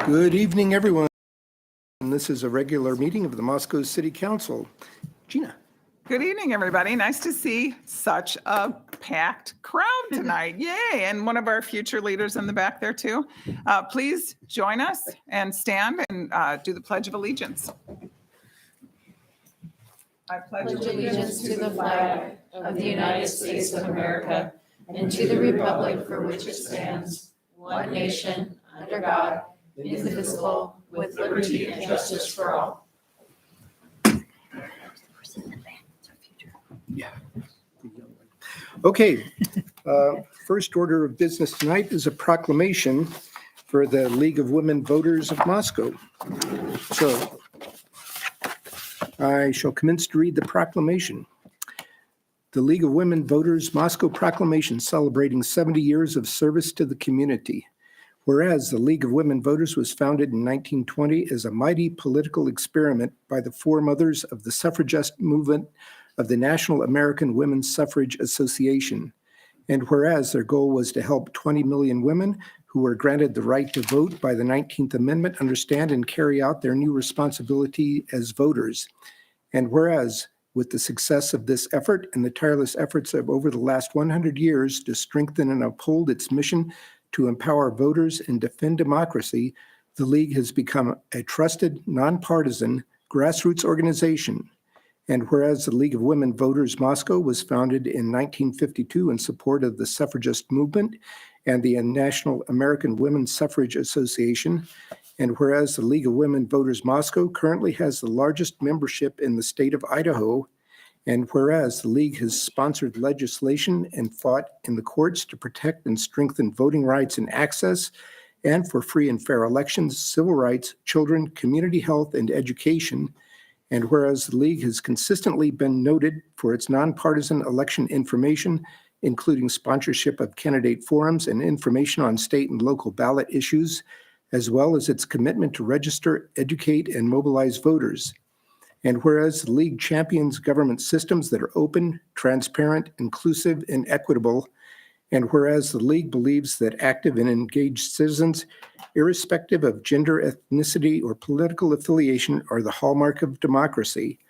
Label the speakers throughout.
Speaker 1: Good evening, everyone. This is a regular meeting of the Moscow City Council. Gina.
Speaker 2: Good evening, everybody. Nice to see such a packed crowd tonight. Yay. And one of our future leaders in the back there, too. Please join us and stand and do the Pledge of Allegiance. I pledge
Speaker 3: allegiance to the flag of the United States of America and to the republic for which it stands, one nation, under God, indivisible, with liberty and justice for all.
Speaker 1: Yeah. Okay. First order of business tonight is a proclamation for the League of Women Voters of Moscow. So I shall commence to read the proclamation. The League of Women Voters Moscow Proclamation celebrating 70 years of service to the community. Whereas the League of Women Voters was founded in 1920 as a mighty political experiment by the foremothers of the suffragist movement of the National American Women's Suffrage Association. And whereas their goal was to help 20 million women who were granted the right to vote by the 19th Amendment understand and carry out their new responsibility as voters. And whereas with the success of this effort and the tireless efforts of over the last 100 years to strengthen and uphold its mission to empower voters and defend democracy, the League has become a trusted, nonpartisan, grassroots organization. And whereas the League of Women Voters Moscow was founded in 1952 in support of the suffragist movement and the National American Women's Suffrage Association, and whereas the League of Women Voters Moscow currently has the largest membership in the state of Idaho, and whereas the League has sponsored legislation and fought in the courts to protect and strengthen voting rights and access, and for free and fair elections, civil rights, children, community health, and education, and whereas the League has consistently been noted for its nonpartisan election information, including sponsorship of candidate forums and information on state and local ballot issues, as well as its commitment to register, educate, and mobilize voters. And whereas the League champions government systems that are open, transparent, inclusive, and equitable, and whereas the League believes that active and engaged citizens, irrespective of gender, ethnicity, or political affiliation, are the hallmark of democracy.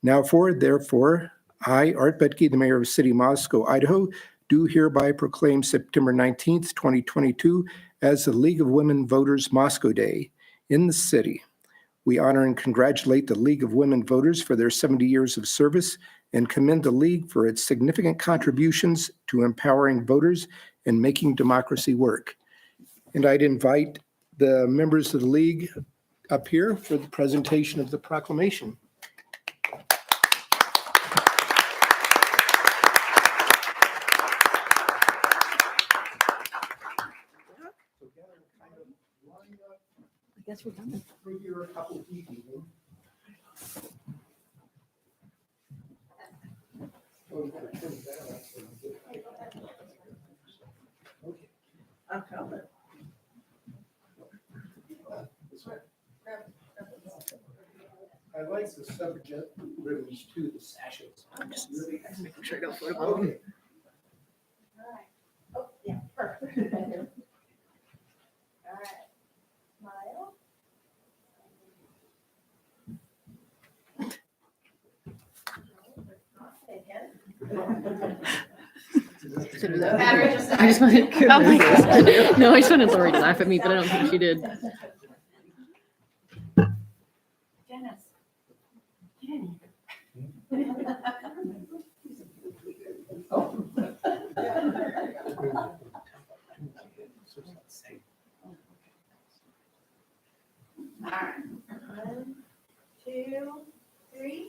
Speaker 1: Now therefore, I, Art Betke, the mayor of City Moscow, Idaho, do hereby proclaim September 19th, 2022 as the League of Women Voters Moscow Day in the city. We honor and congratulate the League of Women Voters for their 70 years of service and commend the League for its significant contributions to empowering voters and making democracy work. And I'd invite the members of the League up here for the presentation of the proclamation.
Speaker 3: I guess we're done.
Speaker 1: Here a couple of people.
Speaker 3: I'll call it.
Speaker 1: I like the suffragette ribbons too, the sashes.
Speaker 3: I'm just making sure I don't photo
Speaker 1: Okay.
Speaker 3: them.
Speaker 4: All right. Oh, yeah, perfect. All right. Smile. Battery just
Speaker 3: I just wanted, oh my God. No, I just wanted Lori to laugh at me, but I don't think she did.
Speaker 4: Dennis. Get in here. All right. 1, 2, 3.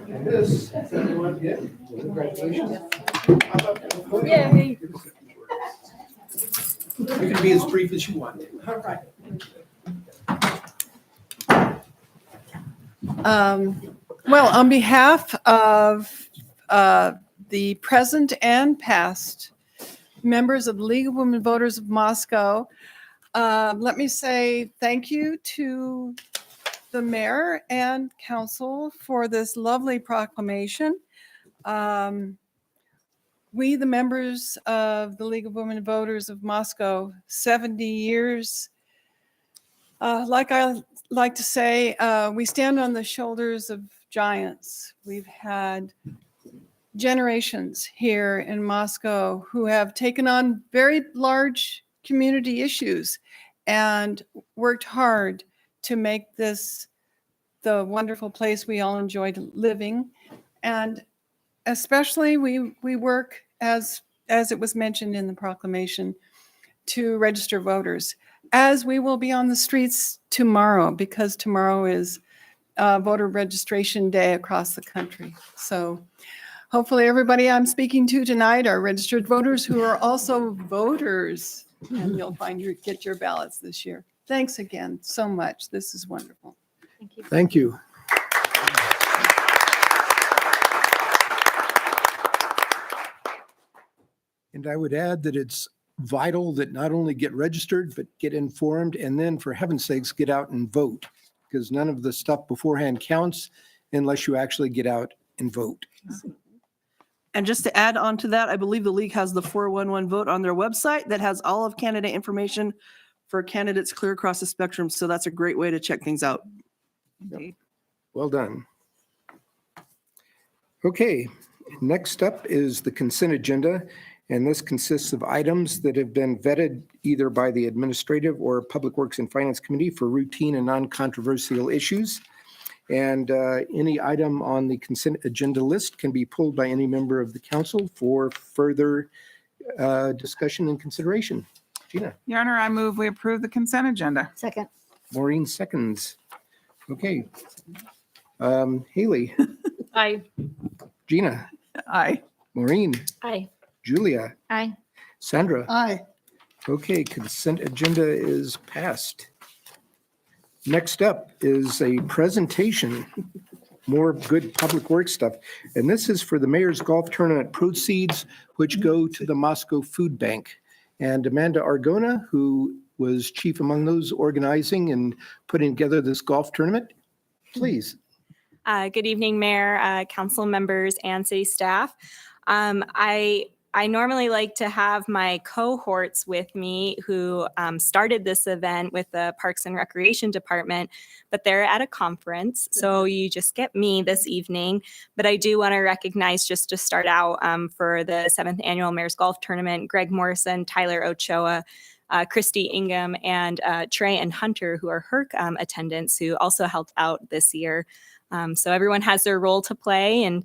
Speaker 1: And this, everyone get, congratulations.
Speaker 3: Yay.
Speaker 1: You can be as brief as you want.
Speaker 4: All right.
Speaker 5: Well, on behalf of the present and past members of the League of Women Voters of Moscow, let me say thank you to the mayor and council for this lovely proclamation. we, the members of the League of Women Voters of Moscow, 70 years, like I like to say, we stand on the shoulders of giants. We've had generations here in Moscow who have taken on very large community issues and worked hard to make this the wonderful place we all enjoyed living. And especially we work, as it was mentioned in the proclamation, to register voters, as we will be on the streets tomorrow, because tomorrow is voter registration day across the country. So hopefully everybody I'm speaking to tonight are registered voters who are also voters, and you'll get your ballots this year. Thanks again so much. This is wonderful.
Speaker 3: Thank you.
Speaker 1: Thank you. And I would add that it's vital that not only get registered, but get informed, and then, for heaven's sakes, get out and vote, because none of the stuff beforehand counts unless you actually get out and vote.
Speaker 6: And just to add on to that, I believe the league has the 411 vote on their website that has all of candidate information for candidates clear across the spectrum. So that's a great way to check things out.
Speaker 1: Well done. Okay, next up is the consent agenda, and this consists of items that have been vetted either by the Administrative or Public Works and Finance Committee for routine and non-controversial issues. And any item on the consent agenda list can be pulled by any member of the council for further discussion and consideration. Gina?
Speaker 2: Your Honor, I move we approve the consent agenda.
Speaker 3: Second.
Speaker 1: Maureen seconds. Okay. Haley?
Speaker 3: Aye.
Speaker 1: Gina?
Speaker 2: Aye.
Speaker 1: Maureen?
Speaker 3: Aye.
Speaker 1: Julia?
Speaker 3: Aye.
Speaker 1: Sandra?
Speaker 5: Aye.
Speaker 1: Okay, consent agenda is passed. Next up is a presentation, more good public works stuff. And this is for the Mayor's Golf Tournament proceeds, which go to the Moscow Food Bank. And Amanda Argona, who was chief among those organizing and putting together this golf tournament, please.
Speaker 7: Good evening, Mayor, council members, and city staff. I normally like to have my cohorts with me who started this event with the Parks and Recreation Department, but they're at a conference, so you just get me this evening. But I do want to recognize, just to start out, for the 7th Annual Mayor's Golf Tournament, Greg Morrison, Tyler Ochoa, Christy Ingham, and Trey and Hunter, who are HERC attendants, who also helped out this year. So everyone has their role to play, and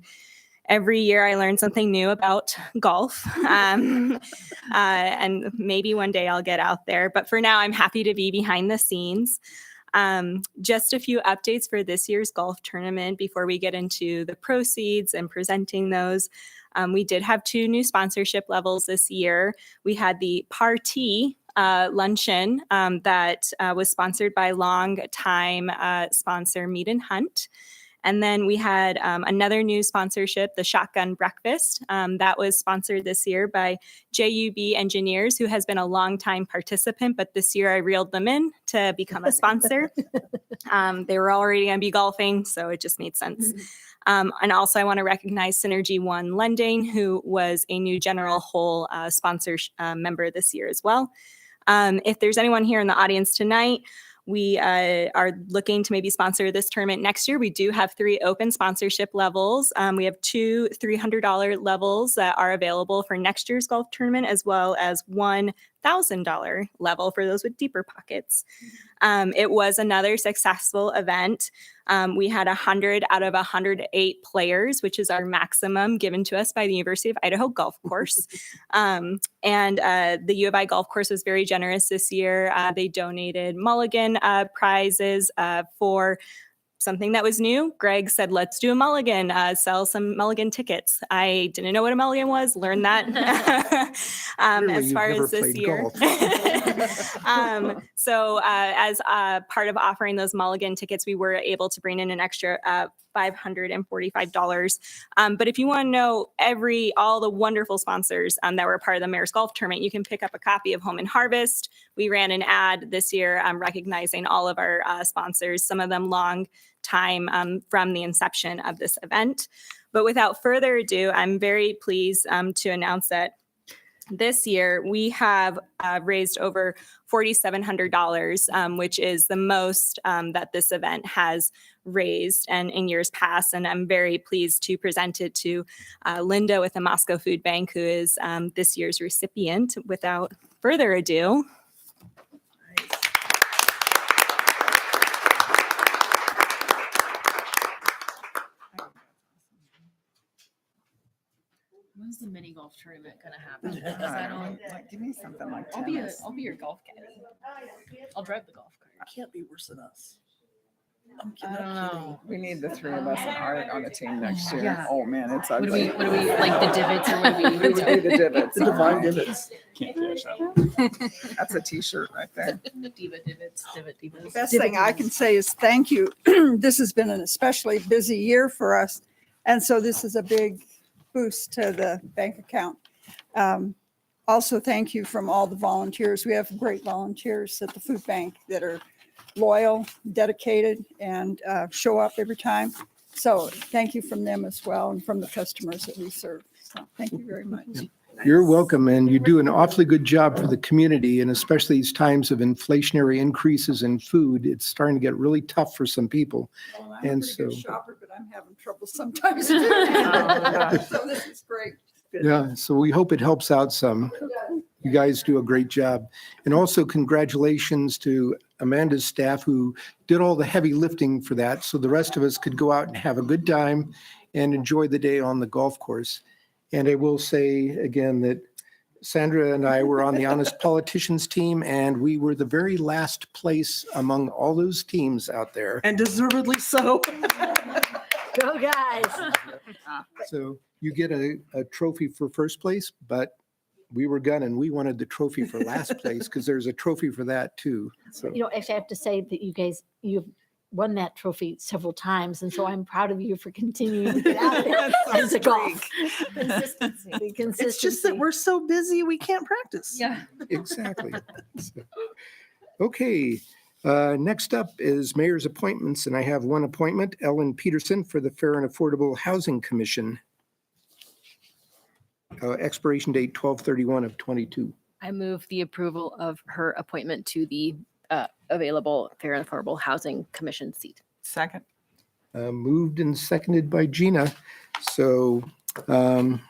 Speaker 7: every year I learn something new about golf, and maybe one day I'll get out there. But for now, I'm happy to be behind the scenes. Just a few updates for this year's golf tournament before we get into the proceeds and presenting those. We did have 2 new sponsorship levels this year. We had the Party luncheon that was sponsored by longtime sponsor Mead and Hunt. And then we had another new sponsorship, the Shotgun Breakfast. That was sponsored this year by JUB Engineers, who has been a longtime participant, but this year I reeled them in to become a sponsor. They were already going to be golfing, so it just made sense. And also I want to recognize Synergy One Lending, who was a new General Hole sponsor member this year as well. If there's anyone here in the audience tonight, we are looking to maybe sponsor this tournament next year. We do have 3 open sponsorship levels. We have 2 $300 levels that are available for next year's golf tournament, as well as one $1,000 level for those with deeper pockets. It was another successful event. We had 100 out of 108 players, which is our maximum given to us by the University of Idaho Golf Course. And the U of I Golf Course was very generous this year. They donated mulligan prizes for something that was new. Greg said, let's do a mulligan, sell some mulligan tickets. I didn't know what a mulligan was, learned that as far as this year. So as part of offering those mulligan tickets, we were able to bring in an extra $545. But if you want to know all the wonderful sponsors that were a part of the Mayor's Golf Tournament, you can pick up a copy of Home and Harvest. We ran an ad this year recognizing all of our sponsors, some of them long time from the inception of this event. But without further ado, I'm very pleased to announce that this year we have raised over $4,700, which is the most that this event has raised and in years past. And I'm very pleased to present it to Linda with the Moscow Food Bank, who is this year's recipient. Without further ado.
Speaker 3: When's the mini golf tournament gonna happen? Because I don't.
Speaker 2: Like, give me something like
Speaker 3: I'll be
Speaker 2: tennis.
Speaker 3: your golf caddy. I'll drive the golf cart.
Speaker 6: Can't be worse than us.
Speaker 3: I don't know.
Speaker 2: We need the three of us on a team next year.
Speaker 3: Yeah.
Speaker 2: Oh, man, it's
Speaker 3: What do we
Speaker 2: ugly.
Speaker 3: like the divots or what do we?
Speaker 2: We would do the divots.
Speaker 6: The divine divots.
Speaker 2: That's a t-shirt right there.
Speaker 3: The diva divots, divot divas.
Speaker 5: Best thing I can say is thank you. This has been an especially busy year for us. And so this is a big boost to the bank account. Also, thank you from all the volunteers. We have great volunteers at the food bank that are loyal, dedicated, and show up every time. So thank you from them as well and from the customers that we serve. So thank you very much.
Speaker 1: You're welcome, and you do an awfully good job for the community, and especially these times of inflationary increases in food. It's starting to get really tough for some people.
Speaker 5: Well,
Speaker 1: I'm a
Speaker 5: I'm
Speaker 1: pretty
Speaker 5: a
Speaker 1: good
Speaker 5: good shopper, but I'm having trouble sometimes too. So this is great.
Speaker 1: Yeah, so we hope it helps out some. You guys do a great job. And also congratulations to Amanda's staff who did all the heavy lifting for that, so the rest of us could go out and have a good time and enjoy the day on the golf course. And I will say again that Sandra and I were on the Honest Politicians team, and we were the very last place among all those teams out there.
Speaker 6: And deservedly so.
Speaker 3: Go guys.
Speaker 1: So you get a trophy for first place, but we were gunning. We wanted the trophy for last place because there's a trophy for that too. So
Speaker 8: You know, actually, I have to say that you've won that trophy several times, and so I'm proud of you for continuing to get out there and to golf. Consistency. The consistency.
Speaker 6: It's just that we're so busy, we can't practice.
Speaker 3: Yeah.
Speaker 1: exactly. So, okay. Next up is mayor's appointments, and I have one appointment, Ellen Peterson for the Fair and Affordable Housing Commission. Expiration date 12/31 of 22.
Speaker 9: I move the approval of her appointment to the available Fair and Affordable Housing Commission seat.
Speaker 2: Second.
Speaker 1: Moved and seconded by Gina. So I'm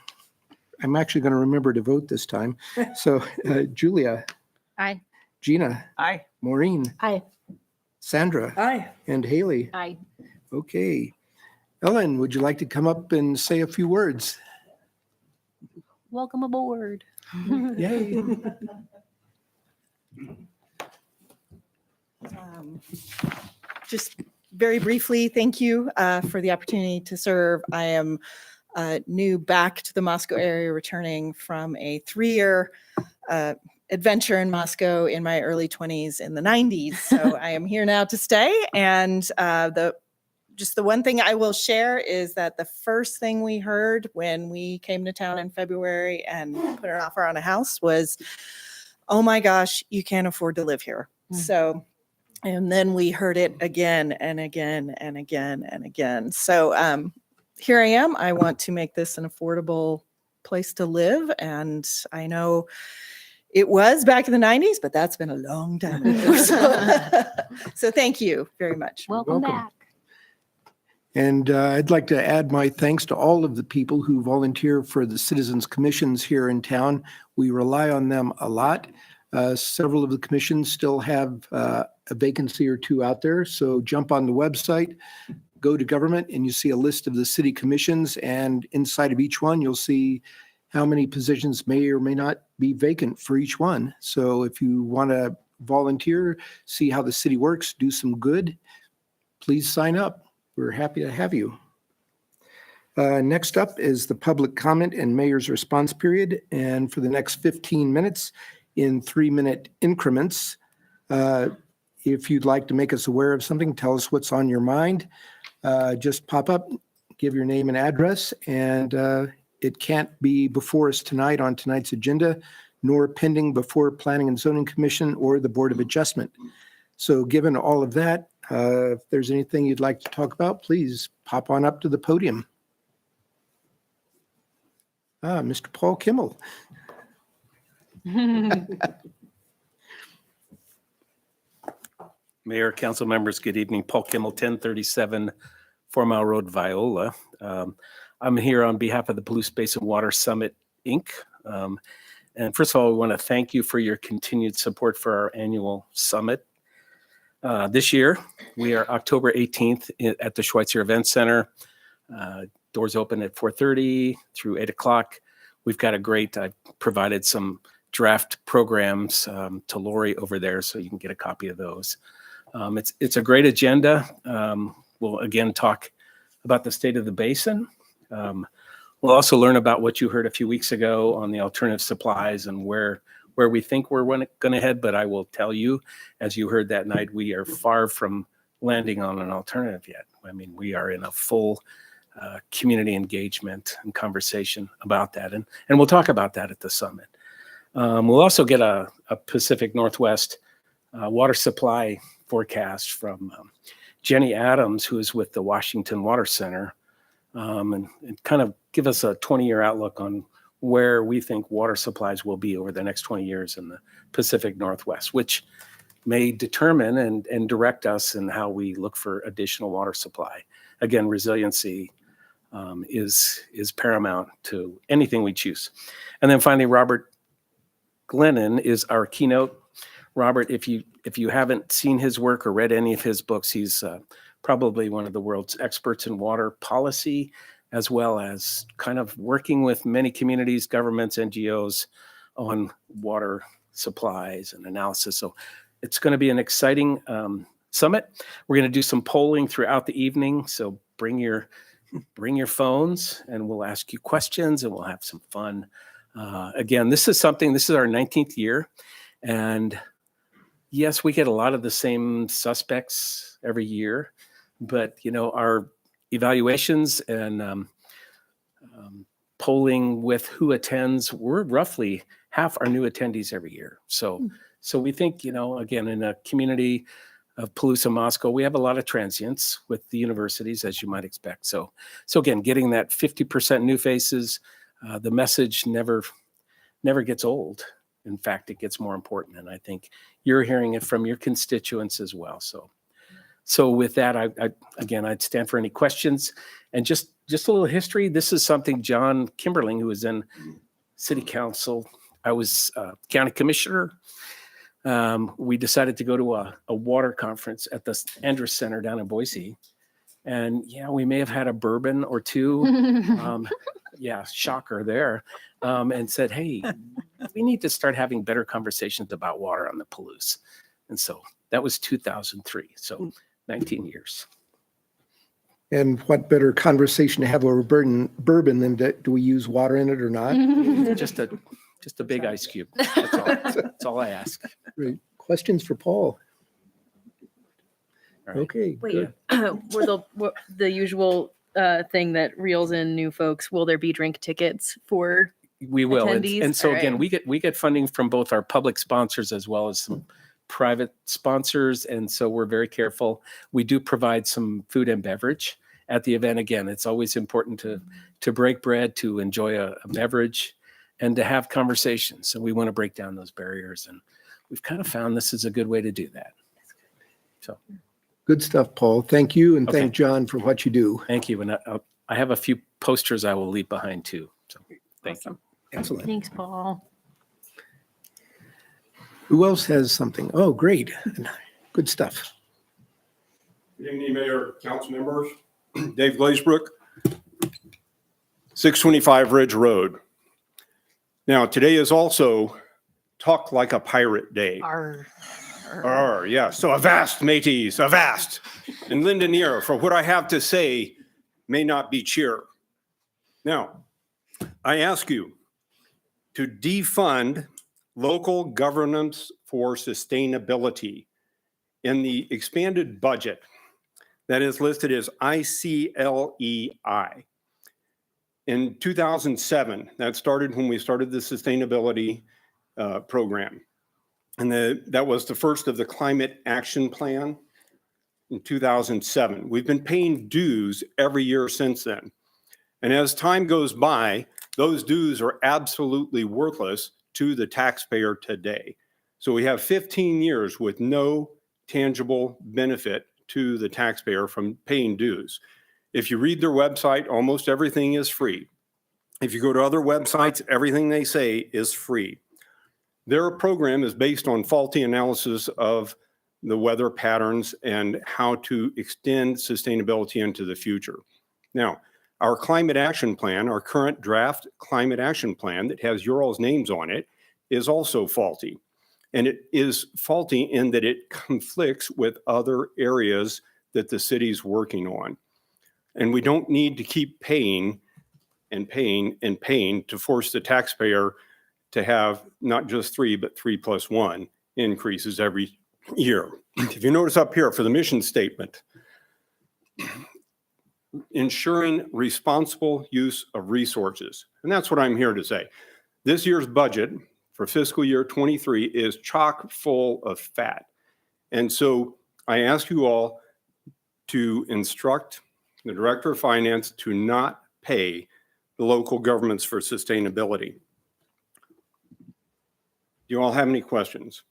Speaker 1: actually going to remember to vote this time. So Julia.
Speaker 9: Aye.
Speaker 1: Gina.
Speaker 2: Aye.
Speaker 1: Maureen.
Speaker 8: Aye.
Speaker 1: Sandra.
Speaker 6: Aye.
Speaker 1: And Haley.
Speaker 9: Aye.
Speaker 1: Okay. Ellen, would you like to come up and say a few words?
Speaker 9: Welcome aboard.
Speaker 1: Yay.
Speaker 10: Just very briefly, thank you for the opportunity to serve. I am new back to the Moscow area, returning from a 3-year adventure in Moscow in my early 20s in the 90s. So I am here now to stay. And the one thing I will share is that the first thing we heard when we came to town in February and put an offer on a house was, oh my gosh, you can't afford to live here. So, and then we heard it again and again and again and again. So here I am. I want to make this an affordable place to live. And I know it was back in the 90s, but that's been a long time ago. So thank you very much.
Speaker 8: Welcome
Speaker 1: Welcome.
Speaker 8: back.
Speaker 1: And I'd like to add my thanks to all of the people who volunteer for the citizens commissions here in town. We rely on them a lot. Several of the commissions still have a vacancy or two out there. So jump on the website, go to government, and you see a list of the city commissions. And inside of each one, you'll see how many positions may or may not be vacant for each one. So if you want to volunteer, see how the city works, do some good, please sign up. We're happy to have you. Next up is the public comment and mayor's response period. And for the next 15 minutes in 3-minute increments, if you'd like to make us aware of something, tell us what's on your mind. Just pop up, give your name and address, and it can't be before us tonight on tonight's agenda, nor pending before Planning and Zoning Commission or the Board of Adjustment. So given all of that, If there's anything you'd like to talk about, please pop on up to the podium. Mr. Paul Kimmel.
Speaker 11: Mayor, council members, good evening. Paul Kimmel, 1037 4 Mile Road, Viola. I'm here on behalf of the Blue Space and Water Summit, Inc. And first of all, we want to thank you for your continued support for our annual summit. This year, we are October 18th at the Schweitzer Event Center. Doors open at 4:30 through 8 o'clock. We've got I've provided some draft programs to Lori over there, so you can get a copy of those. It's a great agenda. We'll again talk about the state of the basin. We'll also learn about what you heard a few weeks ago on the alternative supplies and where we think we're going to head. But I will tell you, as you heard that night, we are far from landing on an alternative yet. I mean, we are in a full community engagement and conversation about that. And we'll talk about that at the summit. We'll also get a Pacific Northwest water supply forecast from Jenny Adams, who is with the Washington Water Center, and kind of give us a 20-year outlook on where we think water supplies will be over the next 20 years in the Pacific Northwest, which may determine and direct us in how we look for additional water supply. Again, resiliency is paramount to anything we choose. And then finally, Robert Glennon is our keynote. Robert, if you haven't seen his work or read any of his books, he's probably one of the world's experts in water policy, as well as kind of working with many communities, governments, NGOs on water supplies and analysis. So it's going to be an exciting summit. We're going to do some polling throughout the evening. So bring your phones and we'll ask you questions and we'll have some fun. Again, this is our 19th year. And yes, we get a lot of the same suspects every year, but our evaluations and polling with who attends, we're roughly half our new attendees every year. So we think, again, in a community of Palouse, Moscow, we have a lot of transients with the universities, as you might expect. So again, getting that 50% new faces, the message never gets old. In fact, it gets more important. And I think you're hearing it from your constituents as well. So with that, I'd stand for any questions. And just a little history. This is something John Kimberling, who was in city council. I was county commissioner. We decided to go to a water conference at the Andrus Center down in Boise. And we may have had a bourbon or two. Shocker there. And said, hey, we need to start having better conversations about water on the Palouse. And so that was 2003. So 19 years.
Speaker 1: And what better conversation to have over bourbon than do we use water in it or not?
Speaker 11: Just a big ice cube. That's all. That's all I ask.
Speaker 1: Great. Questions for Paul?
Speaker 11: All right.
Speaker 1: Okay.
Speaker 9: Wait,
Speaker 1: Good.
Speaker 9: were the usual thing that reels in new folks? Will there be drink tickets for
Speaker 11: We will.
Speaker 9: attendees?
Speaker 11: And so
Speaker 9: All
Speaker 11: again,
Speaker 9: right.
Speaker 11: we get funding from both our public sponsors as well as some private sponsors. And so we're very careful. We do provide some food and beverage at the event. Again, it's always important to break bread, to enjoy a beverage, and to have conversations. So we want to break down those barriers. And we've kind of found this is a good way to do that. So
Speaker 1: Good stuff, Paul. Thank you. And
Speaker 11: Okay.
Speaker 1: thank John for what you do.
Speaker 11: thank you. And I have a few posters I will leave behind too. So thank you.
Speaker 1: Excellent.
Speaker 9: Thanks, Paul.
Speaker 1: Who else has something? Oh, great. Good stuff.
Speaker 12: Good evening, Mayor, council members. Dave Glazebrook, 625 Ridge Road. Now, today is also Talk Like a Pirate Day. Yeah. So avast, mateys, avast. And Lyndon Ear, for what I have to say may not be cheer. Now, I ask you to defund local governance for sustainability in the expanded budget that is listed as ICLEI. In 2007, that started when we started the sustainability program. And that was the first of the climate action plan. in 2007. We've been paying dues every year since then. And as time goes by, those dues are absolutely worthless to the taxpayer today. So we have 15 years with no tangible benefit to the taxpayer from paying dues. If you read their website, almost everything is free. If you go to other websites, everything they say is free. Their program is based on faulty analysis of the weather patterns and how to extend sustainability into the future. Now, our climate action plan, our current draft climate action plan that has your all's names on it, is also faulty. And it is faulty in that it conflicts with other areas that the city's working on. And we don't need to keep paying and paying and paying to force the taxpayer to have not just 3, but 3+1 increases every year. If you notice up here for the mission statement, ensuring responsible use of resources. And that's what I'm here to say. This year's budget for fiscal year 23 is chock full of fat. And so I ask you all to instruct the Director of Finance to not pay the local governments for sustainability. Do you all have any questions?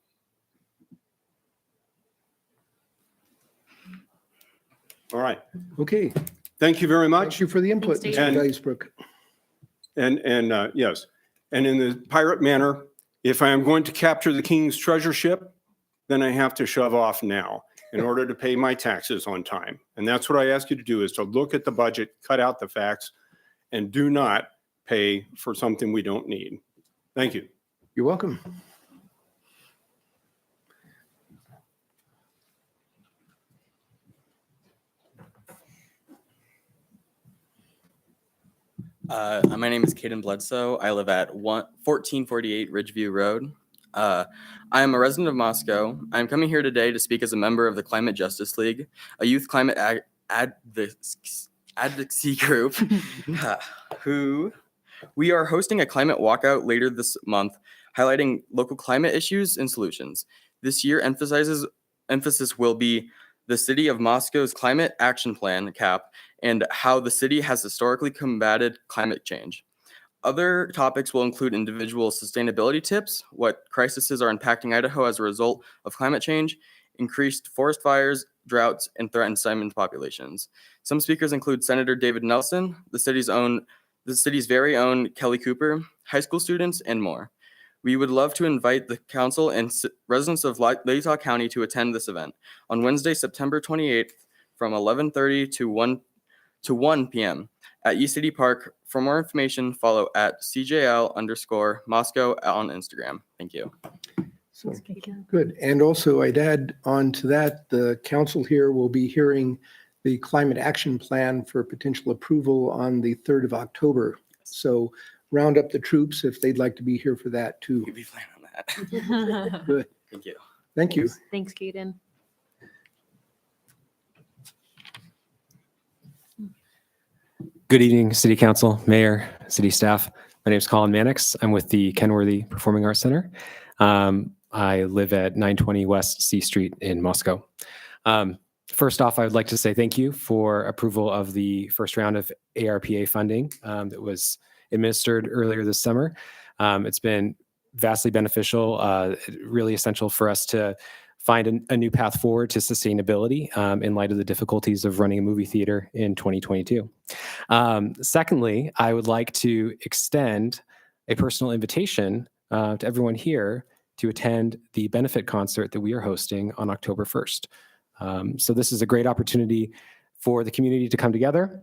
Speaker 12: All right.
Speaker 1: Okay,
Speaker 12: Thank you very much.
Speaker 1: thank you for the input,
Speaker 9: Thanks,
Speaker 1: Mr.
Speaker 12: David.
Speaker 1: Glazebrook.
Speaker 12: And yes, and in the pirate manner, if I am going to capture the king's treasure ship, then I have to shove off now in order to pay my taxes on time. And that's what I ask you to do, is to look at the budget, cut out the facts, and do not pay for something we don't need. Thank you.
Speaker 1: You're welcome.
Speaker 13: My name is Caden Bledsoe. I live at 1448 Ridgeview Road. I am a resident of Moscow. I am coming here today to speak as a member of the Climate Justice League, a youth climate advocacy group who we are hosting a climate walkout later this month, highlighting local climate issues and solutions. This year emphasis will be the City of Moscow's Climate Action Plan, CAP, and how the city has historically combated climate change. Other topics will include individual sustainability tips, what crises are impacting Idaho as a result of climate change, increased forest fires, droughts, and threatened salmon populations. Some speakers include Senator David Nelson, the city's very own Kelly Cooper, high school students, and more. We would love to invite the council and residents of Latah County to attend this event on Wednesday, September 28th from 11:30 to 1 p.m. at East City Park. For more information, follow at CJL_Moscow on Instagram. Thank you.
Speaker 1: So, good. And also I'd add on to that, the council here will be hearing the climate action plan for potential approval on the 3rd of October. So round up the troops if they'd like to be here for that too.
Speaker 13: We'll be planning on that.
Speaker 1: Good.
Speaker 13: Thank you.
Speaker 1: Thank you.
Speaker 9: Thanks, Caden.
Speaker 14: Good evening, City Council, Mayor, City staff. My name is Colin Mannix. I'm with the Kenworthy Performing Arts Center. I live at 920 West C Street in Moscow. First off, I would like to say thank you for approval of the first round of ARPA funding that was administered earlier this summer. It's been vastly beneficial, really essential for us to find a new path forward to sustainability in light of the difficulties of running a movie theater in 2022. Secondly, I would like to extend a personal invitation to everyone here to attend the benefit concert that we are hosting on October 1st. So this is a great opportunity for the community to come together.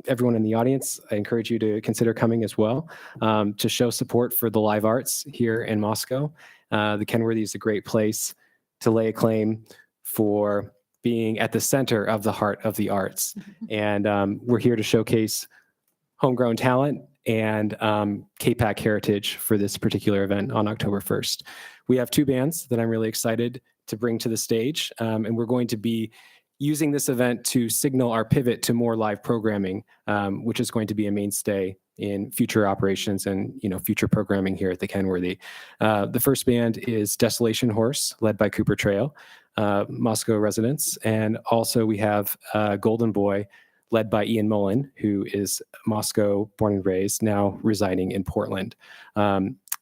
Speaker 14: Everyone in the audience, I encourage you to consider coming as well to show support for the live arts here in Moscow. The Kenworthy is a great place to lay a claim for being at the center of the heart of the arts. And we're here to showcase homegrown talent and KPAC heritage for this particular event on October 1st. We have two bands that I'm really excited to bring to the stage, and we're going to be using this event to signal our pivot to more live programming, which is going to be a mainstay in future operations and future programming here at the Kenworthy. The first band is Desolation Horse, led by Cooper Trail, Moscow residents, and also we have Golden Boy, led by Ian Mullen, who is Moscow born and raised, now residing in Portland.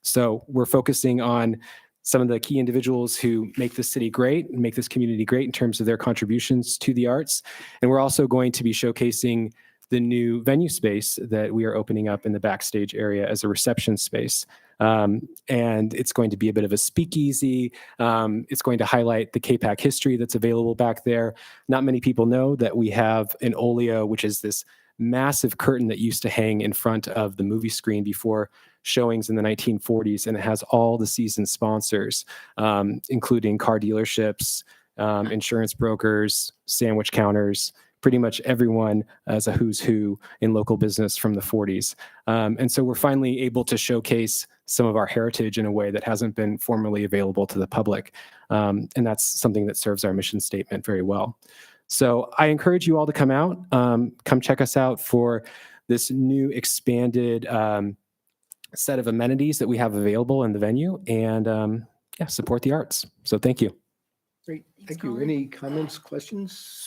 Speaker 14: So we're focusing on some of the key individuals who make this city great and make this community great in terms of their contributions to the arts. And we're also going to be showcasing the new venue space that we are opening up in the backstage area as a reception space. And it's going to be a bit of a speakeasy. It's going to highlight the KPAC history that's available back there. Not many people know that we have an oleo, which is this massive curtain that used to hang in front of the movie screen before showings in the 1940s. And it has all the season sponsors, including car dealerships, insurance brokers, sandwich counters, pretty much everyone as a who's who in local business from the 40s. And so we're finally able to showcase some of our heritage in a way that hasn't been formally available to the public. And that's something that serves our mission statement very well. So I encourage you all to come out, come check us out for this new expanded set of amenities that we have available in the venue, and support the arts. So thank you.
Speaker 1: Great. Thank you. Any comments, questions?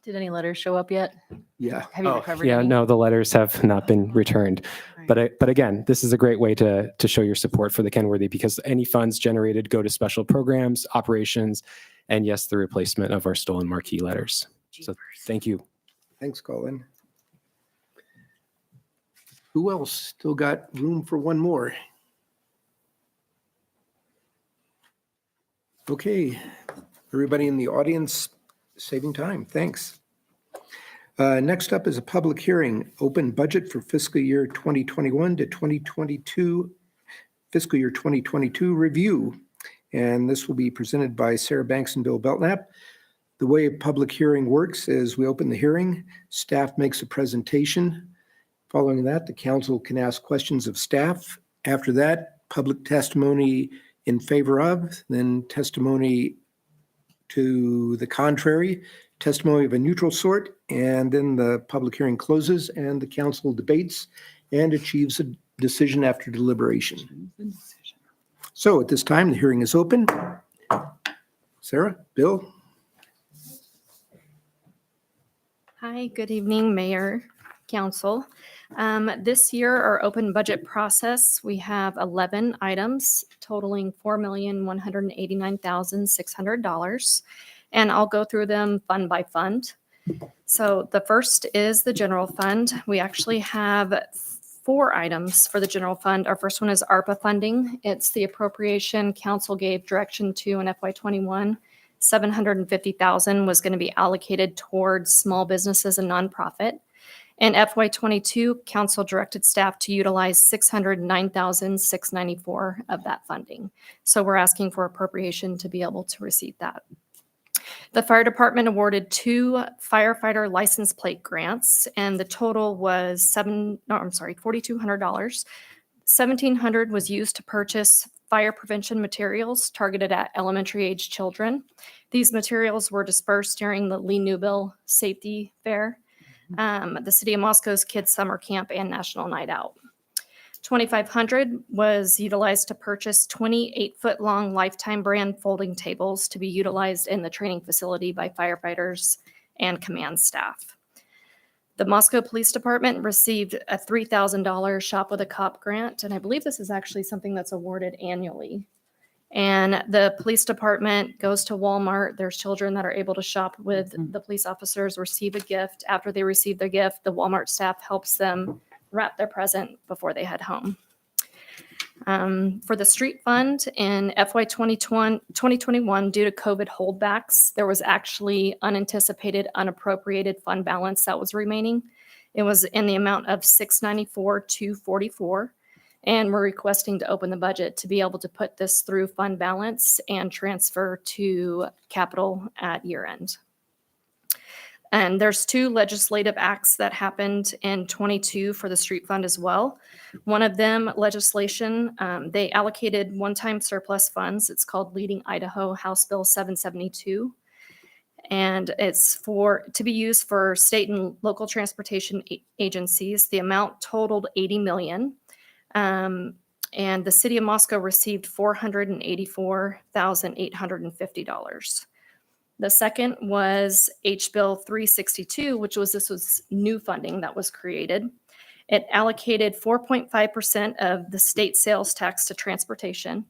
Speaker 9: Did any letters show up yet?
Speaker 1: Yeah.
Speaker 9: Have you recovered
Speaker 14: Yeah,
Speaker 9: any?
Speaker 14: no, the letters have not been returned. But again, this is a great way to show your support for the Kenworthy, because any funds generated go to special programs, operations, and yes, the replacement of our stolen marquee letters. So thank you.
Speaker 1: Thanks, Colin. Who else still got room for one more? Okay, everybody in the audience, saving time, thanks. Next up is a public hearing, open budget for fiscal year 2021 to 2022, fiscal year 2022 review. And this will be presented by Sarah Banks and Bill Belknap. The way a public hearing works is we open the hearing, staff makes a presentation. Following that, the council can ask questions of staff. After that, public testimony in favor of, then testimony to the contrary, testimony of a neutral sort, and then the public hearing closes and the council debates and achieves a decision after deliberation. So at this time, the hearing is open. Sarah, Bill?
Speaker 7: Hi, good evening, Mayor, Council. This year, our open budget process, we have 11 items totaling $4,189,600. And I'll go through them fund by fund. So the first is the general fund. We actually have 4 items for the general fund. Our first one is ARPA funding. It's the appropriation council gave direction to in FY21. $750,000 was going to be allocated towards small businesses and nonprofit. In FY22, council directed staff to utilize $609,694 of that funding. So we're asking for appropriation to be able to receive that. The fire department awarded 2 firefighter license plate grants, and the total was $4,200. $1,700 was used to purchase fire prevention materials targeted at elementary age children. These materials were dispersed during the Lee Newbill Safety Fair, the City of Moscow's Kids Summer Camp, and National Night Out. $2,500 was utilized to purchase 28-foot-long Lifetime brand folding tables to be utilized in the training facility by firefighters and command staff. The Moscow Police Department received a $3,000 Shop with a Cop grant, and I believe this is actually something that's awarded annually. And the police department goes to Walmart. There's children that are able to shop with the police officers, receive a gift. After they receive the gift, the Walmart staff helps them wrap their present before they head home. For the street fund in FY 2021, due to COVID holdbacks, there was actually unanticipated, unappropriated fund balance that was remaining. It was in the amount of $694,244. And we're requesting to open the budget to be able to put this through fund balance and transfer to capital at year end. And there's 2 legislative acts that happened in 22 for the street fund as well. One of them, legislation, they allocated one-time surplus funds. It's called Leading Idaho, House Bill 772.
Speaker 15: And it's to be used for state and local transportation agencies. The amount totaled $80 million. And the city of Moscow received $484,850. The second was H Bill 362, this was new funding that was created. It allocated 4.5% of the state sales tax to transportation.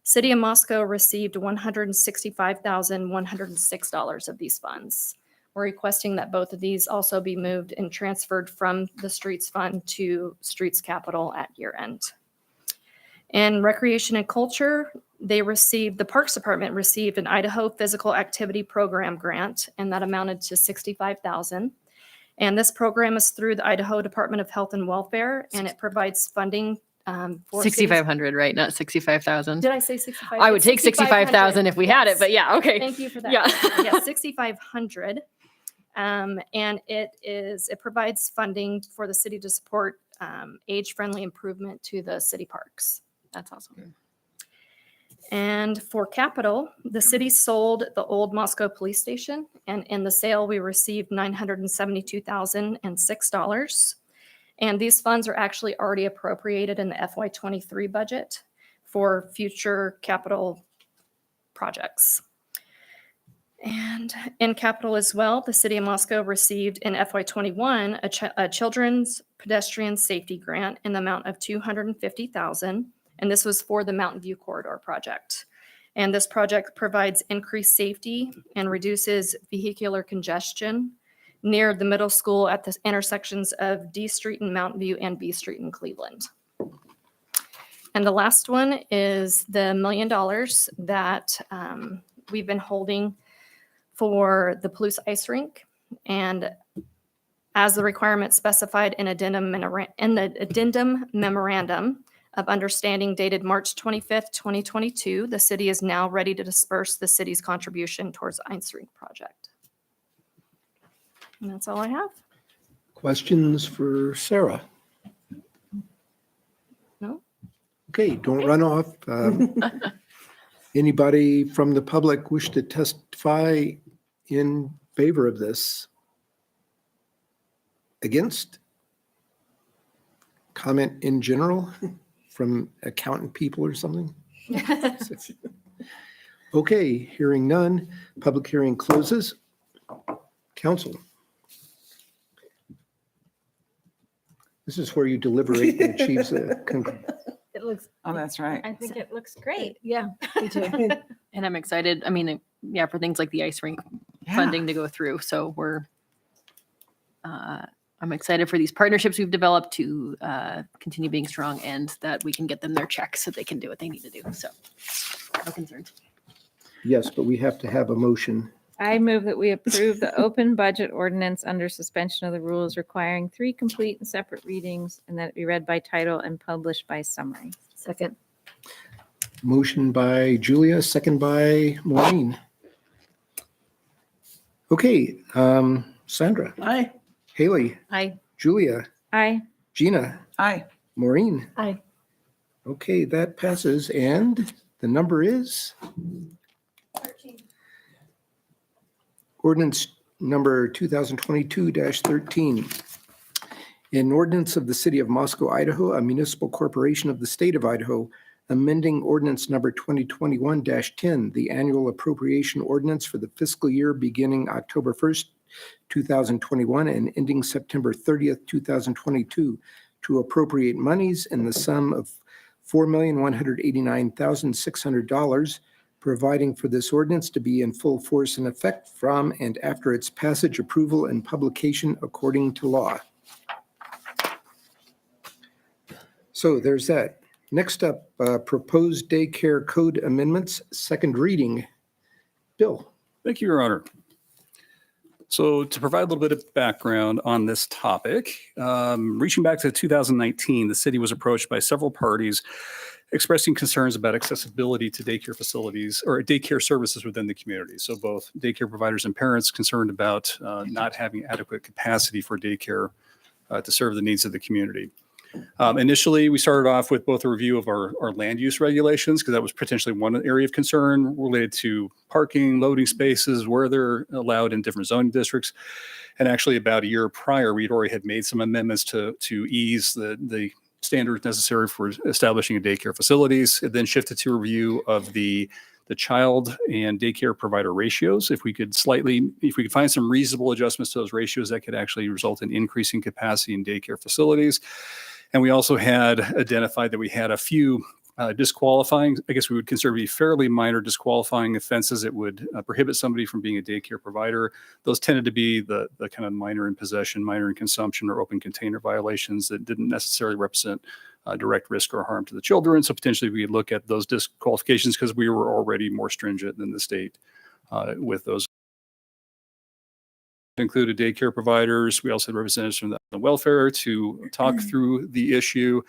Speaker 15: City of Moscow received $165,106 of these funds. We're requesting that both of these also be moved and transferred from the streets fund to streets capital at year end. And recreation and culture, the Parks Department received an Idaho Physical Activity Program grant, and that amounted to $65,000. And this program is through the Idaho Department of Health and Welfare, and it provides funding for
Speaker 9: 6,500, right? Not 65,000.
Speaker 15: Did I say 65?
Speaker 9: I would take 65,000 if we had it, but yeah, okay.
Speaker 15: Thank you for that.
Speaker 9: Yeah.
Speaker 15: Yeah, 6,500. And it provides funding for the city to support age-friendly improvement to the city parks.
Speaker 9: That's awesome.
Speaker 15: And for capital, the city sold the old Moscow police station, and in the sale, we received $972,006. And these funds are actually already appropriated in the FY23 budget for future capital projects. And in capital as well, the city of Moscow received in FY21 a children's pedestrian safety grant in the amount of $250,000. And this was for the Mountain View Corridor project. And this project provides increased safety and reduces vehicular congestion near the middle school at the intersections of D Street in Mountain View and B Street in Cleveland. And the last one is the $1 million that we've been holding for the Palouse Ice Rink. And as the requirement specified in the addendum memorandum of understanding dated March 25th, 2022, the city is now ready to disperse the city's contribution towards the Ice Rink project. And that's all I have.
Speaker 1: Questions for Sarah?
Speaker 15: No?
Speaker 1: Okay, don't run off. Anybody from the public wish to testify in favor of this? Against? Comment in general from accountant people or something? Okay, hearing none, public hearing closes. Council. This is where you deliberate and achieve the conclusion.
Speaker 8: It looks,
Speaker 2: Oh, that's right.
Speaker 8: I think it looks great. Yeah, me too.
Speaker 9: And I'm excited. I mean, yeah, for things like the ice rink funding to go through. So I'm excited for these partnerships we've developed to continue being strong and that we can get them their checks so they can do what they need to do. So no concerns.
Speaker 1: Yes, but we have to have a motion.
Speaker 16: I move that we approve the open budget ordinance under suspension of the rules requiring 3 complete and separate readings and that it be read by title and published by summary.
Speaker 8: Second.
Speaker 1: Motion by Julia, second by Maureen. Okay, Sandra,
Speaker 6: Aye.
Speaker 1: Haley,
Speaker 16: Aye.
Speaker 1: Julia,
Speaker 16: Aye.
Speaker 1: Gina,
Speaker 2: Aye.
Speaker 1: Maureen.
Speaker 8: Aye.
Speaker 1: Okay, that passes. And the number is?
Speaker 4: 13.
Speaker 1: Ordinance number 2022-13. An ordinance of the City of Moscow, Idaho, a municipal corporation of the state of Idaho, amending ordinance number 2021-10, the annual appropriation ordinance for the fiscal year beginning October 1st, 2021 and ending September 30th, 2022, to appropriate monies in the sum of $4,189,600, providing for this ordinance to be in full force and effect from and after its passage, approval, and publication according to law. So there's that. Next up, proposed daycare code amendments, second reading. Bill.
Speaker 17: Thank you, Your Honor. So to provide a little bit of background on this topic, reaching back to 2019, the city was approached by several parties expressing concerns about accessibility to daycare facilities or daycare services within the community. So both daycare providers and parents concerned about not having adequate capacity for daycare to serve the needs of the community. Initially, we started off with both a review of our land use regulations, because that was potentially one area of concern related to parking, loading spaces, where they're allowed in different zoning districts. And actually, about a year prior, we'd already had made some amendments to ease the standards necessary for establishing a daycare facilities. It then shifted to a review of the child and daycare provider ratios. If we could find some reasonable adjustments to those ratios, that could actually result in increasing capacity in daycare facilities. And we also had identified that we had a few disqualifying, I guess we would consider to be fairly minor disqualifying offenses that would prohibit somebody from being a daycare provider. Those tended to be the kind of minor in possession, minor in consumption, or open container violations that didn't necessarily represent direct risk or harm to the children. So potentially we could look at those disqualifications, because we were already more stringent than the state with those. Included daycare providers. We also had representatives from the welfare to talk through the issue.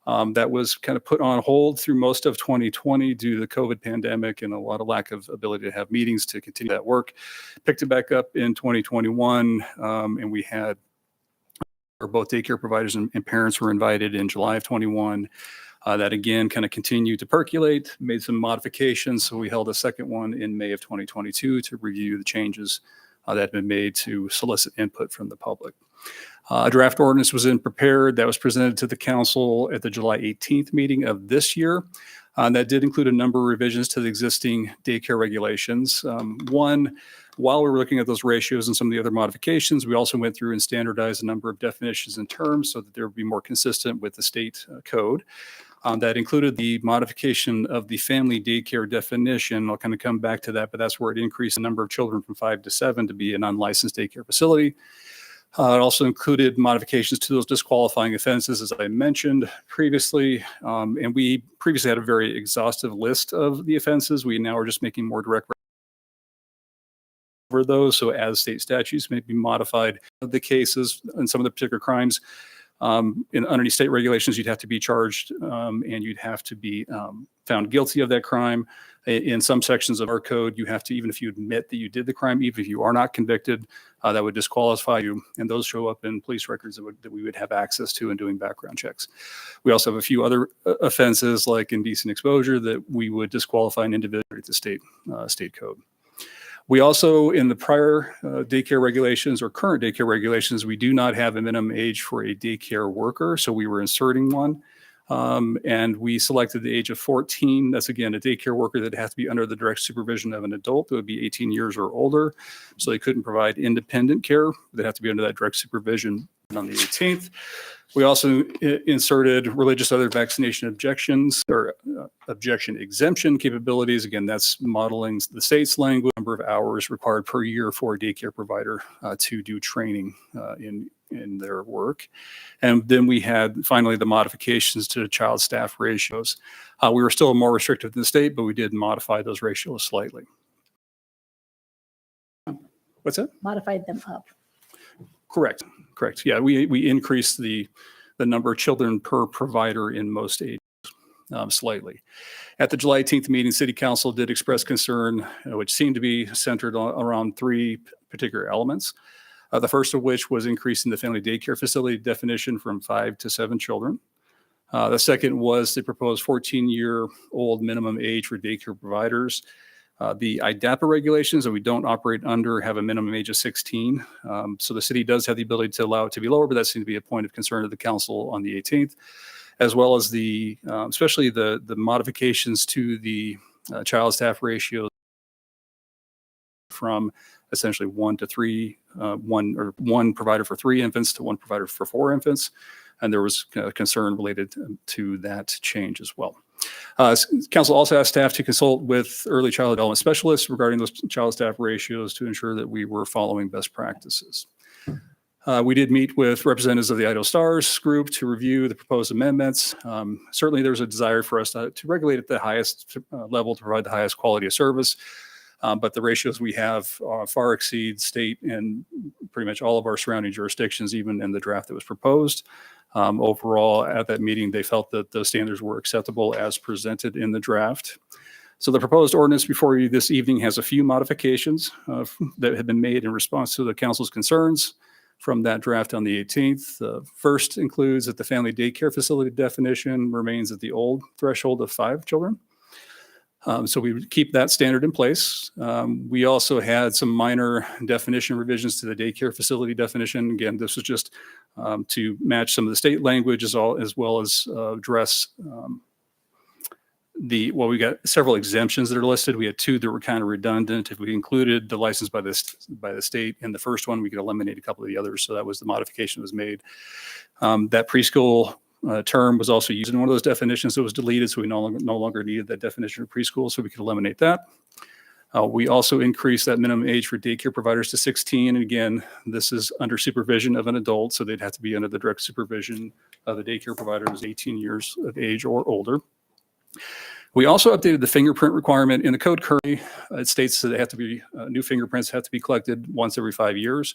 Speaker 17: That was kind of put on hold through most of 2020 due to the COVID pandemic and a lot of lack of ability to have meetings to continue that work. Picked it back up in 2021, and we had both daycare providers and parents were invited in July of 21. That again kind of continued to percolate, made some modifications. So we held a second one in May of 2022 to review the changes that had been made to solicit input from the public. A draft ordinance was prepared that was presented to the council at the July 18th meeting of this year. That did include a number of revisions to the existing daycare regulations. One, while we were looking at those ratios and some of the other modifications, we also went through and standardized a number of definitions and terms so that they would be more consistent with the state code. That included the modification of the family daycare definition. I'll kind of come back to that, but that's where it increased the number of children from 5 to 7 to be an unlicensed daycare facility. It also included modifications to those disqualifying offenses, as I mentioned previously. And we previously had a very exhaustive list of the offenses. We now are just making more direct over those. So as state statutes may be modified, the cases and some of the particular crimes, underneath state regulations, you'd have to be charged and you'd have to be found guilty of that crime. In some sections of our code, you have to, even if you admit that you did the crime, even if you are not convicted, that would disqualify you. And those show up in police records that we would have access to in doing background checks. We also have a few other offenses like indecent exposure that we would disqualify an individual at the state code. We also, in the prior daycare regulations or current daycare regulations, we do not have a minimum age for a daycare worker. So we were inserting one. And we selected the age of 14. That's, again, a daycare worker that has to be under the direct supervision of an adult that would be 18 years or older. So they couldn't provide independent care. They'd have to be under that direct supervision on the 18th. We also inserted religious other vaccination objections or objection exemption capabilities. Again, that's modeling the state's language, number of hours required per year for a daycare provider to do training in their work. And then we had finally the modifications to child staff ratios. We were still more restrictive than the state, but we did modify those ratios slightly. What's that?
Speaker 8: Modified them up.
Speaker 17: Correct. Yeah, we increased the number of children per provider in most ages slightly. At the July 18th meeting, City Council did express concern, which seemed to be centered around 3 particular elements. The first of which was increasing the family daycare facility definition from 5 to 7 children. The second was the proposed 14-year-old minimum age for daycare providers. The IDAPA regulations that we don't operate under have a minimum age of 16. So the city does have the ability to allow it to be lower, but that seemed to be a point of concern to the council on the 18th, as well as the, especially the modifications to the child staff ratio from essentially 1 to 3, one provider for 3 infants to 1 provider for 4 infants. And there was concern related to that change as well. Council also asked staff to consult with early child development specialists regarding those child staff ratios to ensure that we were following best practices. We did meet with representatives of the Idaho Stars group to review the proposed amendments. Certainly there's a desire for us to regulate at the highest level to provide the highest quality of service. But the ratios we have far exceed state and pretty much all of our surrounding jurisdictions, even in the draft that was proposed. Overall, at that meeting, they felt that those standards were acceptable as presented in the draft. So the proposed ordinance before you this evening has a few modifications that have been made in response to the council's concerns. from that draft on the 18th. The first includes that the family daycare facility definition remains at the old threshold of 5 children. So we would keep that standard in place. We also had some minor definition revisions to the daycare facility definition. Again, this was just to match some of the state language as well as address we got several exemptions that are listed. We had 2 that were kind of redundant. If we included the license by the state in the first one, we could eliminate a couple of the others. So that was the modification that was made. That preschool term was also used in one of those definitions that was deleted, so we no longer needed that definition of preschool, so we could eliminate that. We also increased that minimum age for daycare providers to 16. And again, this is under supervision of an adult, so they'd have to be under the direct supervision of the daycare provider who's 18 years of age or older. We also updated the fingerprint requirement in the code currently. It states that they have to be new fingerprints have to be collected once every 5 years.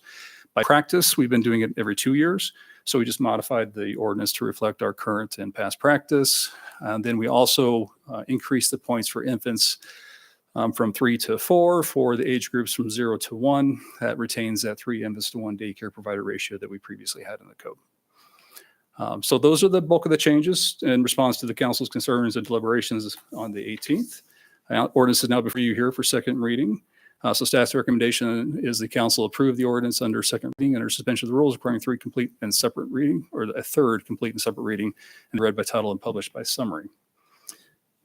Speaker 17: By practice, we've been doing it every 2 years. So we just modified the ordinance to reflect our current and past practice. And then we also increased the points for infants from 3 to 4 for the age groups from 0 to 1. That retains that 3 infants to 1 daycare provider ratio that we previously had in the code. So those are the bulk of the changes in response to the council's concerns and deliberations on the 18th. Ordinance is now before you here for second reading. So staff's recommendation is the council approve the ordinance under second reading under suspension of the rules requiring 3 complete and separate reading, or a 3rd complete and separate reading, and read by title and published by summary.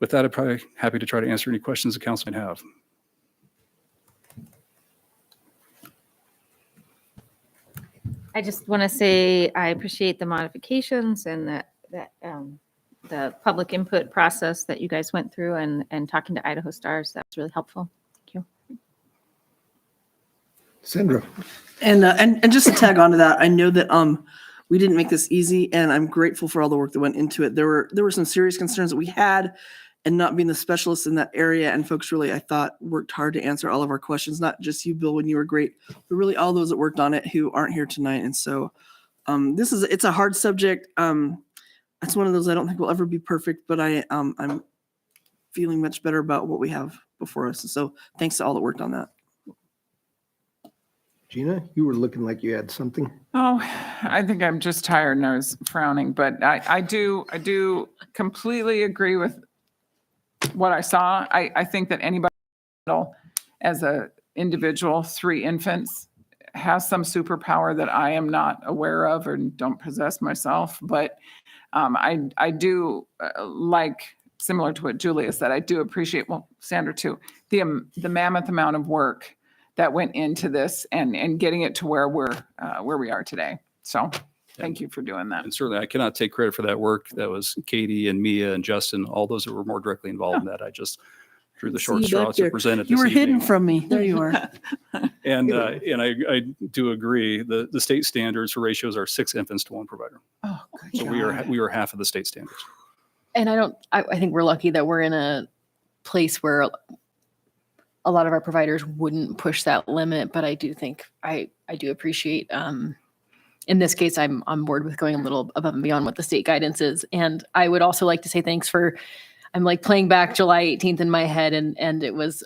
Speaker 17: With that, I'm probably happy to try to answer any questions the council might have.
Speaker 16: I just want to say I appreciate the modifications and the public input process that you guys went through and talking to Idaho Stars. That's really helpful. Thank you.
Speaker 1: Sandra.
Speaker 6: And just to tag on to that, I know that we didn't make this easy, and I'm grateful for all the work that went into it. There were some serious concerns that we had, and not being the specialist in that area, and folks really, I thought, worked hard to answer all of our questions. Not just you, Bill, when you were great, but really all those that worked on it who aren't here tonight. And so it's a hard subject. It's one of those I don't think will ever be perfect, but I'm feeling much better about what we have before us. And so thanks to all that worked on that.
Speaker 1: Gina, you were looking like you had something.
Speaker 2: Oh, I think I'm just tired and I was frowning, but I do completely agree with what I saw. I think that anybody as a individual, 3 infants, has some superpower that I am not aware of or don't possess myself. But I do like, similar to what Julia said, I do appreciate, well, Sandra too, the mammoth amount of work that went into this and getting it to where we are today. So thank you for doing that.
Speaker 17: And certainly I cannot take credit for that work. That was Katie and Mia and Justin, all those that were more directly involved in that. I just drew the short straw to present it this
Speaker 6: You were
Speaker 17: evening.
Speaker 6: hidden from me. There you are.
Speaker 17: And I do agree. The state standards for ratios are 6 infants to 1 provider.
Speaker 2: Oh, good
Speaker 17: So
Speaker 2: God.
Speaker 17: we are half of the state standards.
Speaker 9: And I think we're lucky that we're in a place where a lot of our providers wouldn't push that limit, but I do think I do appreciate, in this case, I'm on board with going a little above and beyond what the state guidance is. And I would also like to say thanks I'm like playing back July 18th in my head, and it was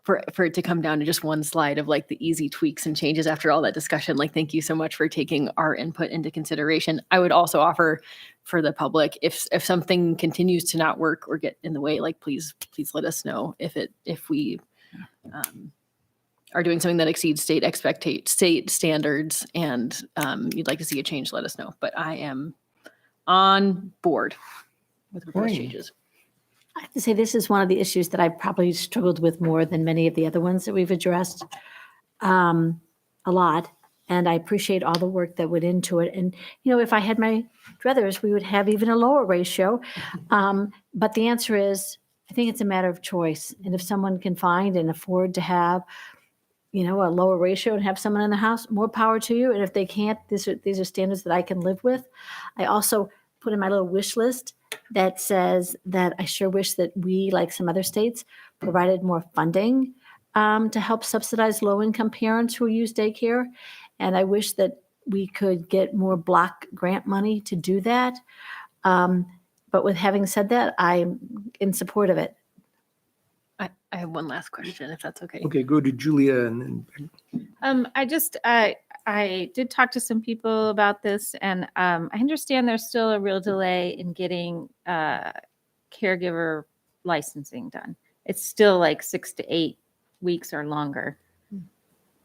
Speaker 9: for it to come down to just one slide of like the easy tweaks and changes after all that discussion. Like, thank you so much for taking our input into consideration. I would also offer for the public, if something continues to not work or get in the way, like please let us know if we are doing something that exceeds state standards and you'd like to see a change, let us know. But I am on board with proposed changes.
Speaker 8: I have to say, this is one of the issues that I probably struggled with more than many of the other ones that we've addressed a lot. And I appreciate all the work that went into it. And, if I had my druthers, we would have even a lower ratio. But the answer is, I think it's a matter of choice. And if someone can find and afford to have, a lower ratio and have someone in the house, more power to you. And if they can't, these are standards that I can live with. I also put in my little wish list that says that I sure wish that we, like some other states, provided more funding to help subsidize low-income parents who use daycare. And I wish that we could get more block grant money to do that. But with having said that, I'm in support of it.
Speaker 9: I have one last question, if that's okay.
Speaker 1: Okay, go to Julia and then
Speaker 16: I did talk to some people about this, and I understand there's still a real delay in getting caregiver licensing done. It's still like 6 to 8 weeks or longer.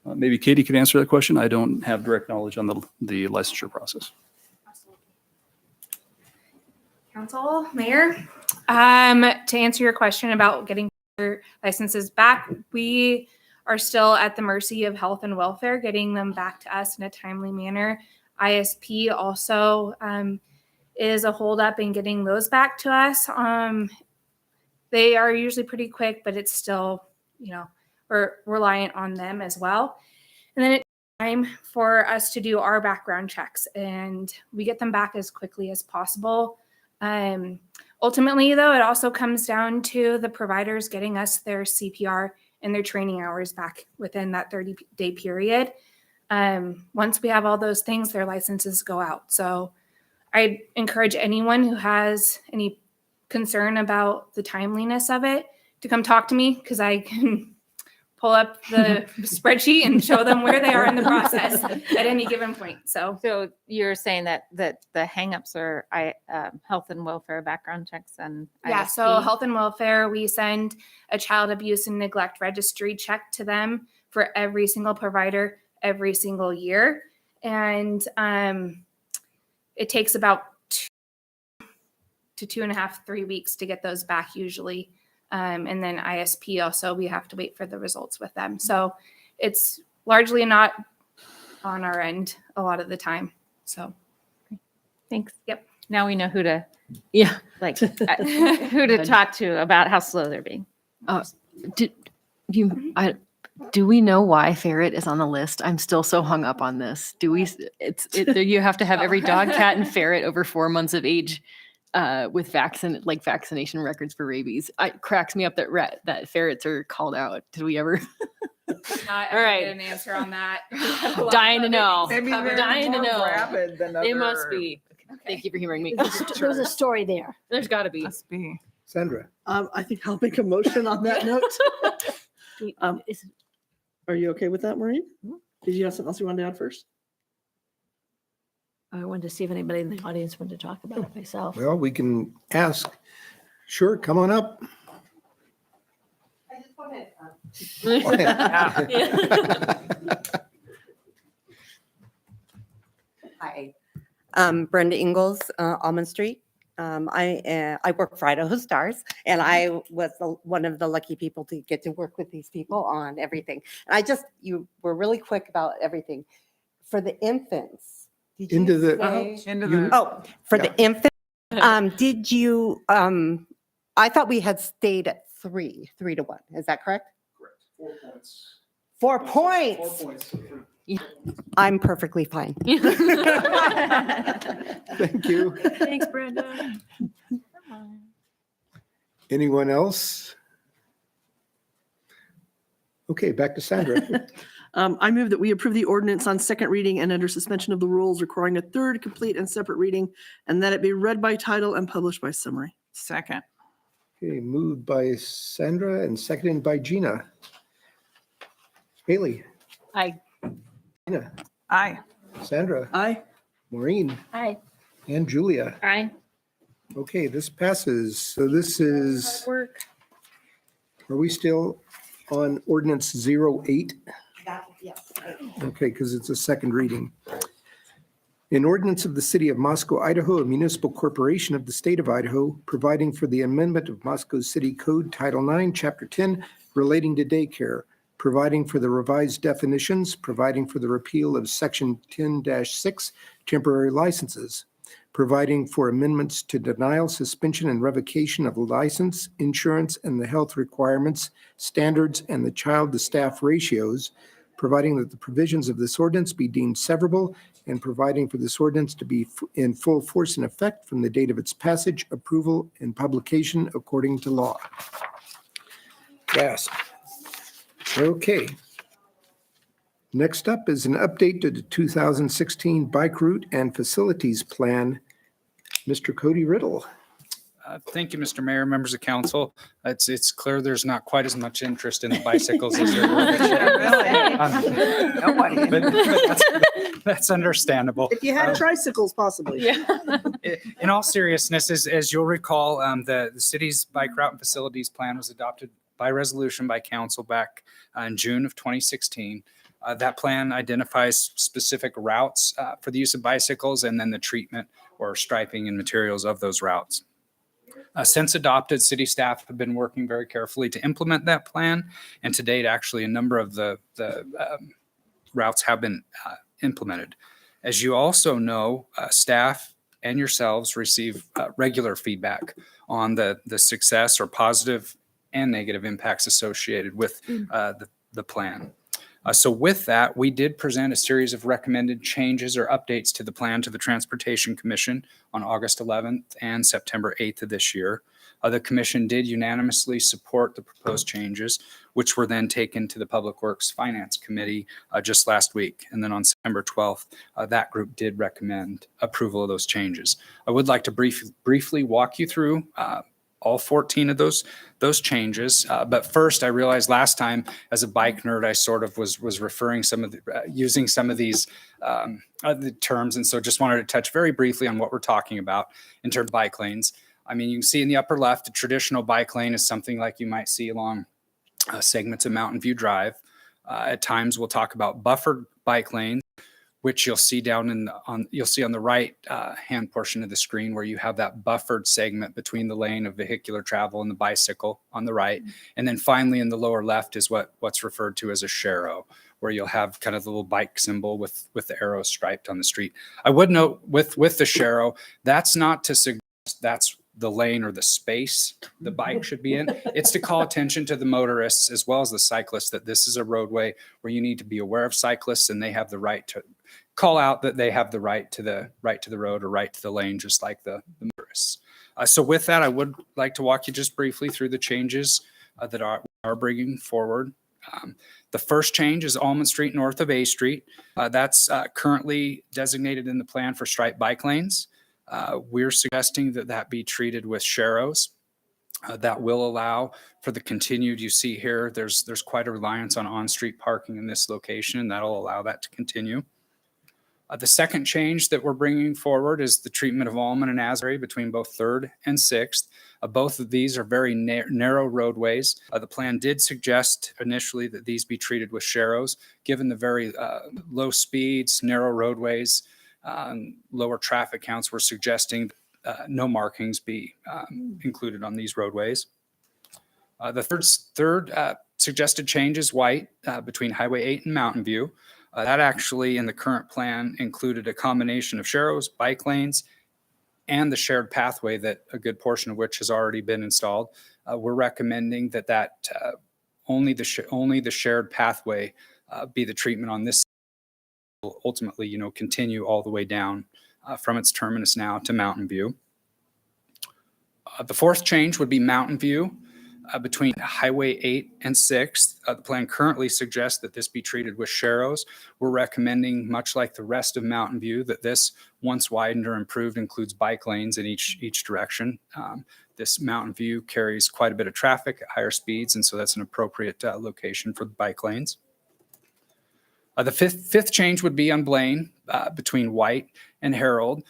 Speaker 17: Maybe Katie could answer that question. I don't have direct knowledge on the licensure process.
Speaker 18: Council, Mayor, to answer your question about getting your licenses back, we are still at the mercy of health and welfare, getting them back to us in a timely manner. ISP also is a holdup in getting those back to us. They are usually pretty quick, but it's still, we're reliant on them as well. And then it's time for us to do our background checks, and we get them back as quickly as possible. Ultimately, though, it also comes down to the providers getting us their CPR and their training hours back within that 30-day period. Once we have all those things, their licenses go out. So I encourage anyone who has any concern about the timeliness of it to come talk to me, because I can pull up the spreadsheet and show them where they are in the process at any given point. So
Speaker 16: you're saying that the hangups are health and welfare background checks and
Speaker 18: yeah,
Speaker 16: ISP?
Speaker 18: so health and welfare, we send a child abuse and neglect registry check to them for every single provider every single year. And it takes about 2 to 2.5, 3 weeks to get those back usually. And then ISP also, we have to wait for the results with them. So it's largely not on our end a lot of the time. So
Speaker 16: thanks.
Speaker 18: Yep.
Speaker 16: Now we know who to
Speaker 9: who
Speaker 16: to talk to about how slow they're being.
Speaker 9: Do we know why ferret is on the list? I'm still so hung up on this. You have to have every dog, cat, and ferret over 4 months of age with vaccination records for rabies. It cracks me up that ferrets are called out. Did we ever?
Speaker 18: Not
Speaker 9: All right.
Speaker 18: get an answer on that.
Speaker 9: Dying to know.
Speaker 2: Maybe they're
Speaker 9: Dying to
Speaker 2: more
Speaker 9: know.
Speaker 2: rabid than
Speaker 9: They
Speaker 2: other-
Speaker 9: must be. Thank you for hearing me.
Speaker 8: There was a story there.
Speaker 9: There's got to be.
Speaker 2: Must be.
Speaker 1: Sandra.
Speaker 6: I think I'll make a motion on that note. Are you okay with that, Maureen? Did you have something else you wanted to add first?
Speaker 8: I wanted to see if anybody in the audience wanted to talk about it myself.
Speaker 1: Well, we can ask. Sure, come on up.
Speaker 4: I just wanted,
Speaker 19: Hi, Brenda Ingalls, Almond Street. I work for Idaho Stars, and I was one of the lucky people to get to work with these people on everything. And you were really quick about everything. For the infants, did
Speaker 1: Into
Speaker 19: you
Speaker 1: the-
Speaker 19: say? For the infants, did you, I thought we had stayed at 3 to 1. Is that correct?
Speaker 17: Correct. 4 points.
Speaker 19: 4 points.
Speaker 17: 4 points.
Speaker 19: I'm perfectly fine.
Speaker 1: Thank you.
Speaker 9: Thanks, Brenda.
Speaker 1: Anyone else? Okay, back to Sandra.
Speaker 6: I move that we approve the ordinance on second reading and under suspension of the rules requiring a third complete and separate reading, and that it be read by title and published by summary.
Speaker 2: Second.
Speaker 1: Okay, moved by Sandra and seconded by Gina. Haley.
Speaker 9: Aye.
Speaker 1: Gina.
Speaker 2: Aye.
Speaker 1: Sandra.
Speaker 6: Aye.
Speaker 1: Maureen.
Speaker 16: Aye.
Speaker 1: And Julia.
Speaker 16: Aye.
Speaker 1: Okay, this passes. So this is,
Speaker 16: Work.
Speaker 1: are we still on ordinance 08?
Speaker 19: Yes.
Speaker 1: Okay, because it's a second reading. An ordinance of the City of Moscow, Idaho, a municipal corporation of the state of Idaho, providing for the amendment of Moscow City Code Title 9, Chapter 10, relating to daycare, providing for the revised definitions, providing for the repeal of Section 10-6, temporary licenses, providing for amendments to denial, suspension, and revocation of license, insurance, and the health requirements, standards, and the child-to-staff ratios, providing that the provisions of this ordinance be deemed severable, and providing for this ordinance to be in full force and effect from the date of its passage, approval, and publication according to law. Gasp. Okay. Next up is an update to the 2016 Bike Route and Facilities Plan. Mr. Cody Riddle.
Speaker 20: Thank you, Mr. Mayor, members of council. It's clear there's not quite as much interest in the bicycles as there were. That's understandable.
Speaker 6: If you had tricycles, possibly.
Speaker 20: In all seriousness, as you'll recall, the city's bike route and facilities plan was adopted by resolution by council back in June of 2016. That plan identifies specific routes for the use of bicycles and then the treatment or striping and materials of those routes. Since adopted, city staff have been working very carefully to implement that plan. And to date, actually, a number of the routes have been implemented. As you also know, staff and yourselves receive regular feedback on the success or positive and negative impacts associated with the plan. So with that, we did present a series of recommended changes or updates to the plan to the Transportation Commission on August 11th and September 8th of this year. The commission did unanimously support the proposed changes, which were then taken to the Public Works Finance Committee just last week. And then on September 12th, that group did recommend approval of those changes. I would like to briefly walk you through all 14 of those changes. But first, I realized last time as a bike nerd, I sort of was referring using some of these the terms. And so just wanted to touch very briefly on what we're talking about in terms of bike lanes. I mean, you can see in the upper left, a traditional bike lane is something like you might see along segments of Mountain View Drive. At times, we'll talk about buffered bike lanes, which you'll see you'll see on the right hand portion of the screen where you have that buffered segment between the lane of vehicular travel and the bicycle on the right. And then finally in the lower left is what's referred to as a sharrow, where you'll have kind of the little bike symbol with the arrow striped on the street. I would note with the sharrow, that's not to suggest that's the lane or the space the bike should be in. It's to call attention to the motorists as well as the cyclists that this is a roadway where you need to be aware of cyclists and they have the right to call out that they have the right to the road or right to the lane, just like the motorists. So with that, I would like to walk you just briefly through the changes that are bringing forward. The first change is Almond Street north of A Street. That's currently designated in the plan for striped bike lanes. We're suggesting that be treated with sharrows. That will allow for the continued, you see here, there's quite a reliance on on-street parking in this location, and that'll allow that to continue. The second change that we're bringing forward is the treatment of Almond and Asbury between both 3rd and 6th. Both of these are very narrow roadways. The plan did suggest initially that these be treated with sharrows. Given the very low speeds, narrow roadways, lower traffic counts, we're suggesting no markings be included on these roadways. The third suggested change is white between Highway 8 and Mountain View. That actually in the current plan included a combination of sharrows, bike lanes, and the shared pathway that a good portion of which has already been installed. We're recommending that only the shared pathway be the treatment on this. Will ultimately, continue all the way down from its terminus now to Mountain View. The fourth change would be Mountain View between Highway 8 and 6th. The plan currently suggests that this be treated with sharrows. We're recommending, much like the rest of Mountain View, that this, once widened or improved, includes bike lanes in each direction. This Mountain View carries quite a bit of traffic at higher speeds, and so that's an appropriate location for the bike lanes. The fifth change would be on Blaine between White and Harold.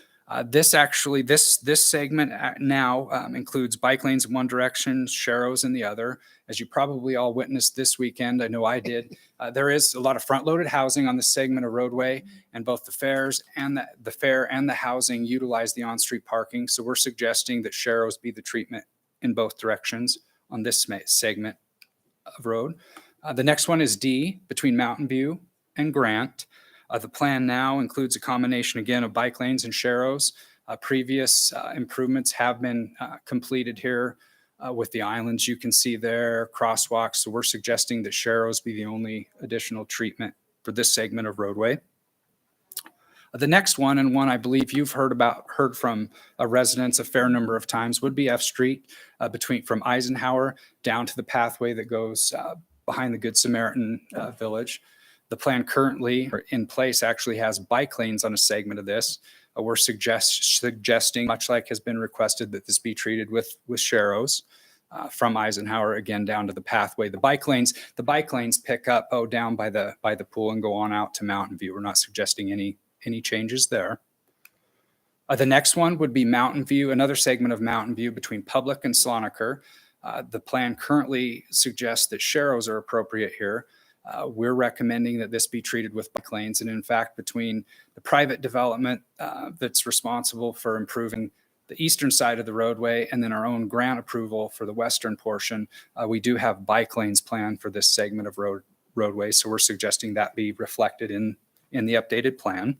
Speaker 20: This segment now includes bike lanes in one direction, sharrows in the other. As you probably all witnessed this weekend, I know I did, there is a lot of front-loaded housing on this segment of roadway, and both the fair and the housing utilize the on-street parking. So we're suggesting that sharrows be the treatment in both directions on this segment of road. The next one is D between Mountain View and Grant. The plan now includes a combination again of bike lanes and sharrows. Previous improvements have been completed here with the islands you can see there, crosswalks. So we're suggesting that sharrows be the only additional treatment for this segment of roadway. The next one, and one I believe you've heard from residents a fair number of times, would be F Street from Eisenhower down to the pathway that goes behind the Good Samaritan Village. The plan currently in place actually has bike lanes on a segment of this. We're suggesting, much like has been requested, that this be treated with sharrows from Eisenhower again down to the pathway. The bike lanes pick up down by the pool and go on out to Mountain View. We're not suggesting any changes there. The next one would be Mountain View, another segment of Mountain View between Public and Slonaker. The plan currently suggests that sharrows are appropriate here. We're recommending that this be treated with bike lanes. And in fact, between the private development that's responsible for improving the eastern side of the roadway and then our own grant approval for the western portion, we do have bike lanes planned for this segment of roadway. So we're suggesting that be reflected in the updated plan.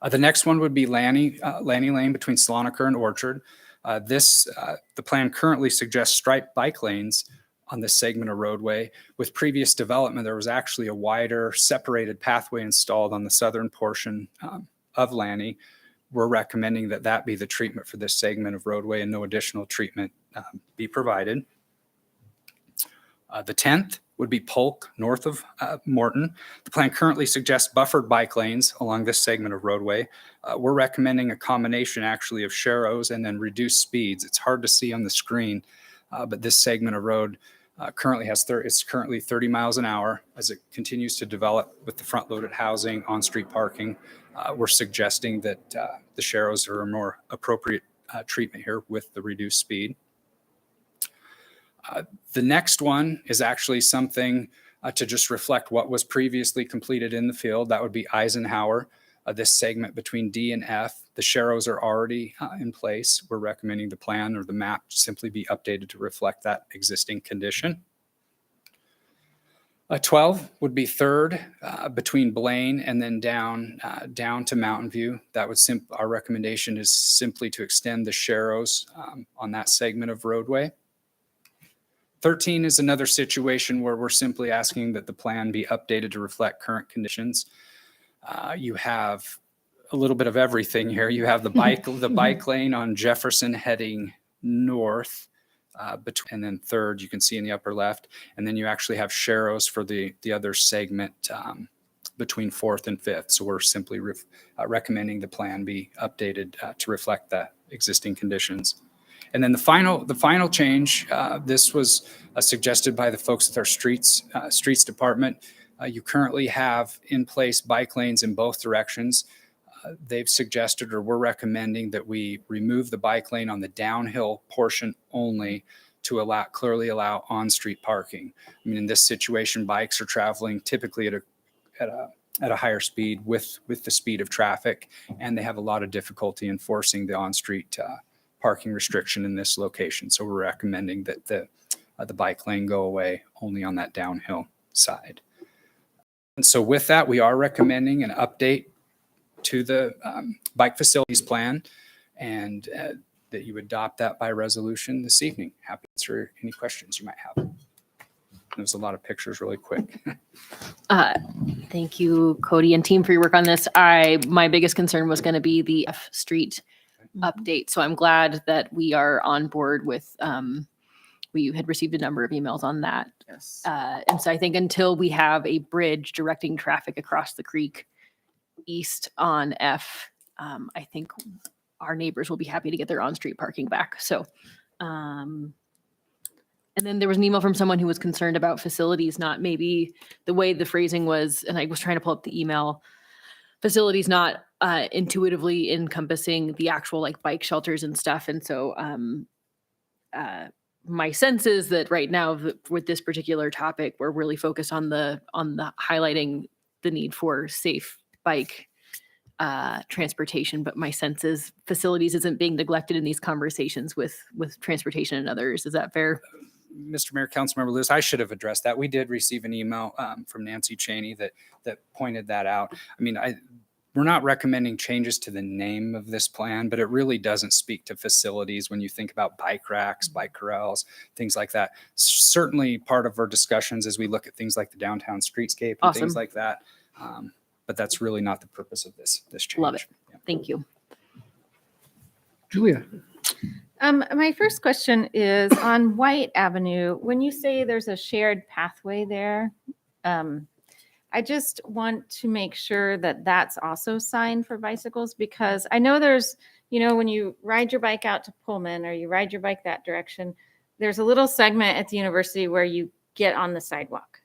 Speaker 20: The next one would be Lanny Lane between Slonaker and Orchard. The plan currently suggests striped bike lanes on this segment of roadway. With previous development, there was actually a wider separated pathway installed on the southern portion of Lanny. We're recommending that be the treatment for this segment of roadway and no additional treatment be provided. The 10th would be Polk north of Morton. The plan currently suggests buffered bike lanes along this segment of roadway. We're recommending a combination actually of sharrows and then reduced speeds. It's hard to see on the screen, but this segment of road it's currently 30 miles an hour. As it continues to develop with the front-loaded housing, on-street parking, we're suggesting that the sharrows are a more appropriate treatment here with the reduced speed. The next one is actually something to just reflect what was previously completed in the field. That would be Eisenhower, this segment between D and F. The sharrows are already in place. We're recommending the plan or the map simply be updated to reflect that existing condition. 12 would be 3rd between Blaine and then down to Mountain View. Our recommendation is simply to extend the sharrows on that segment of roadway. 13 is another situation where we're simply asking that the plan be updated to reflect current conditions. You have a little bit of everything here. You have the bike lane on Jefferson heading north, and then 3rd you can see in the upper left, and then you actually have sharrows for the other segment between 4th and 5th. So we're simply recommending the plan be updated to reflect the existing conditions. And then the final change, this was suggested by the folks at our streets department. You currently have in place bike lanes in both directions. They've suggested, or we're recommending, that we remove the bike lane on the downhill portion only to clearly allow on-street parking. I mean, in this situation, bikes are traveling typically at a higher speed with the speed of traffic, and they have a lot of difficulty enforcing the on-street parking restriction in this location. So we're recommending that the bike lane go away only on that downhill side. And so with that, we are recommending an update to the bike facilities plan, and that you adopt that by resolution this evening. Happy to answer any questions you might have. There's a lot of pictures really quick.
Speaker 9: Thank you, Cody and team, for your work on this. My biggest concern was going to be the F Street update. So I'm glad that we are on board with, we had received a number of emails on that.
Speaker 6: Yes.
Speaker 9: And so I think until we have a bridge directing traffic across the creek east on F, I think our neighbors will be happy to get their on-street parking back. So, and then there was an email from someone who was concerned about facilities, not maybe the way the phrasing was, and I was trying to pull up the email, facilities not intuitively encompassing the actual like bike shelters and stuff. And so my sense is that right now with this particular topic, we're really focused on the highlighting the need for safe bike transportation. But my sense is facilities isn't being neglected in these conversations with transportation and others. Is that fair?
Speaker 20: Mr. Mayor, Councilmember Lewis, I should have addressed that. We did receive an email from Nancy Cheney that pointed that out. I mean, we're not recommending changes to the name of this plan, but it really doesn't speak to facilities when you think about bike racks, bike corrals, things like that. Certainly part of our discussions as we look at things like the downtown streetscape and things like that. But that's really not the purpose of this change.
Speaker 9: Love it. Yeah. Thank you.
Speaker 1: Julia.
Speaker 16: My first question is on White Avenue. When you say there's a shared pathway there, I just want to make sure that that's also signed for bicycles, because I know there's, when you ride your bike out to Pullman or you ride your bike that direction, there's a little segment at the university where you get on the sidewalk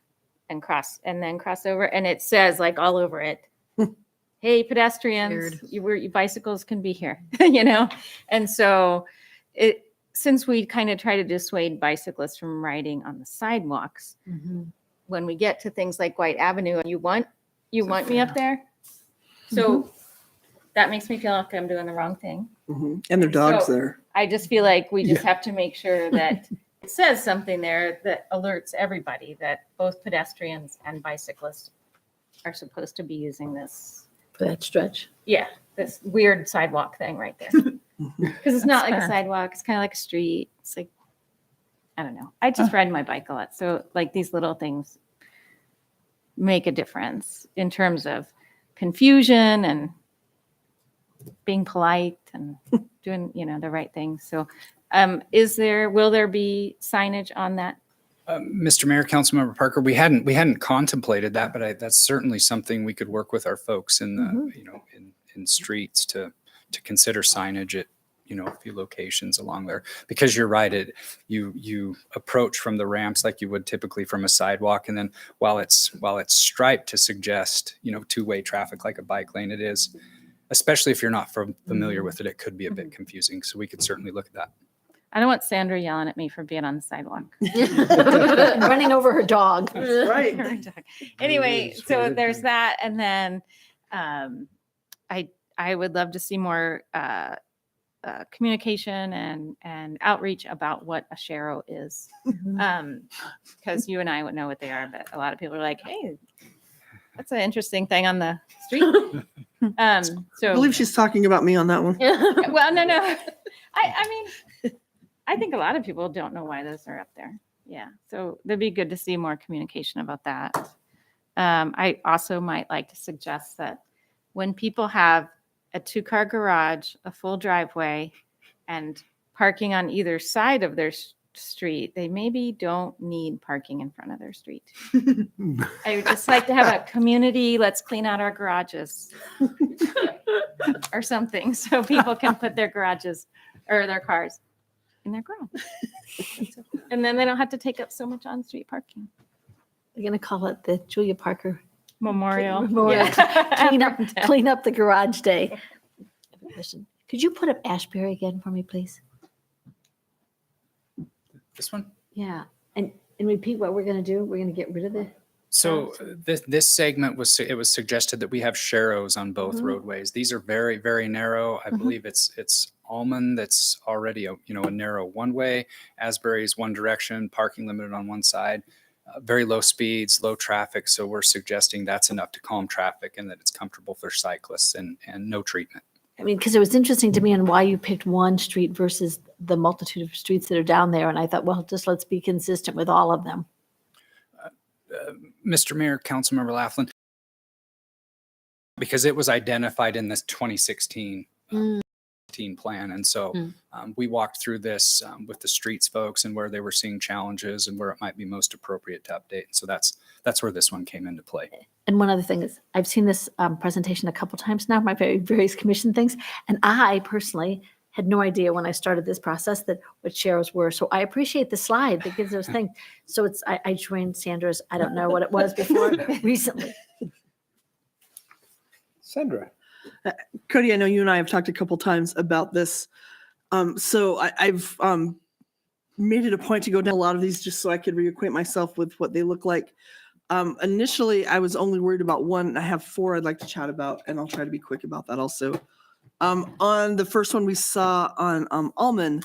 Speaker 16: and then cross over. And it says like all over it, hey, pedestrians, your bicycles can be here, And so since we kind of try to dissuade bicyclists from riding on the sidewalks, when we get to things like White Avenue, you want me up there. So that makes me feel like I'm doing the wrong thing.
Speaker 6: And their dogs
Speaker 16: So
Speaker 6: there.
Speaker 16: I just feel like we just have to make sure that it says something there that alerts everybody that both pedestrians and bicyclists are supposed to be using this.
Speaker 8: For that stretch.
Speaker 16: Yeah, this weird sidewalk thing right there. Because it's not like a sidewalk. It's kind of like a street. It's like, I don't know. I just ride my bike a lot. So like these little things make a difference in terms of confusion and being polite and doing, the right thing. So will there be signage on that?
Speaker 20: Mr. Mayor, Councilmember Parker, we hadn't contemplated that, but that's certainly something we could work with our folks in the, in streets to consider signage at, a few locations along there, because you're right. You approach from the ramps like you would typically from a sidewalk. And then while it's striped to suggest, two-way traffic like a bike lane, it is, especially if you're not familiar with it, it could be a bit confusing. So we could certainly look at that.
Speaker 16: I don't want Sandra yelling at me for being on the sidewalk.
Speaker 8: Running over her dog.
Speaker 6: Right.
Speaker 16: Anyway, so there's that. And then I would love to see more communication and outreach about what a shero is. Because you and I would know what they are, but a lot of people are like, hey, that's an interesting thing on the street.
Speaker 6: I believe she's talking about me on that one.
Speaker 16: Well, no. I mean, I think a lot of people don't know why those are up there. Yeah. So it'd be good to see more communication about that. I also might like to suggest that when people have a 2-car garage, a full driveway, and parking on either side of their street, they maybe don't need parking in front of their street. I would just like to have a community, let's clean out our garages or something, so people can put their garages or their cars in their garage. And then they don't have to take up so much on-street parking.
Speaker 8: They're going to call it the Julia Parker
Speaker 16: Memorial.
Speaker 8: Yeah. Clean up the garage day. Could you put up Ashbury again for me, please?
Speaker 20: This one?
Speaker 8: Yeah. And repeat what we're going to do. We're going to get rid of the.
Speaker 20: So this segment was suggested that we have sheros on both roadways. These are very, very narrow. I believe it's Almond that's already a narrow one way. Asbury is one direction, parking limited on one side, very low speeds, low traffic. So we're suggesting that's enough to calm traffic and that it's comfortable for cyclists and no treatment.
Speaker 8: I mean, because it was interesting to me on why you picked one street versus the multitude of streets that are down there. And I thought, well, just let's be consistent with all of them.
Speaker 20: Mr. Mayor, Councilmember Laughlin, because it was identified in this 2016 plan. And so we walked through this with the streets folks and where they were seeing challenges and where it might be most appropriate to update. So that's where this one came into play.
Speaker 8: And one other thing is, I've seen this presentation a couple times now, my various commission things, and I personally had no idea when I started this process that what sheros were. So I appreciate the slide that gives those things. So I joined Sandra's, I don't know what it was before, recently.
Speaker 1: Sandra.
Speaker 6: Cody, I know you and I have talked a couple times about this. So I've made it a point to go down a lot of these just so I could reacquaint myself with what they look like. Initially, I was only worried about one. I have 4 I'd like to chat about, and I'll try to be quick about that also. On the first one we saw on Almond,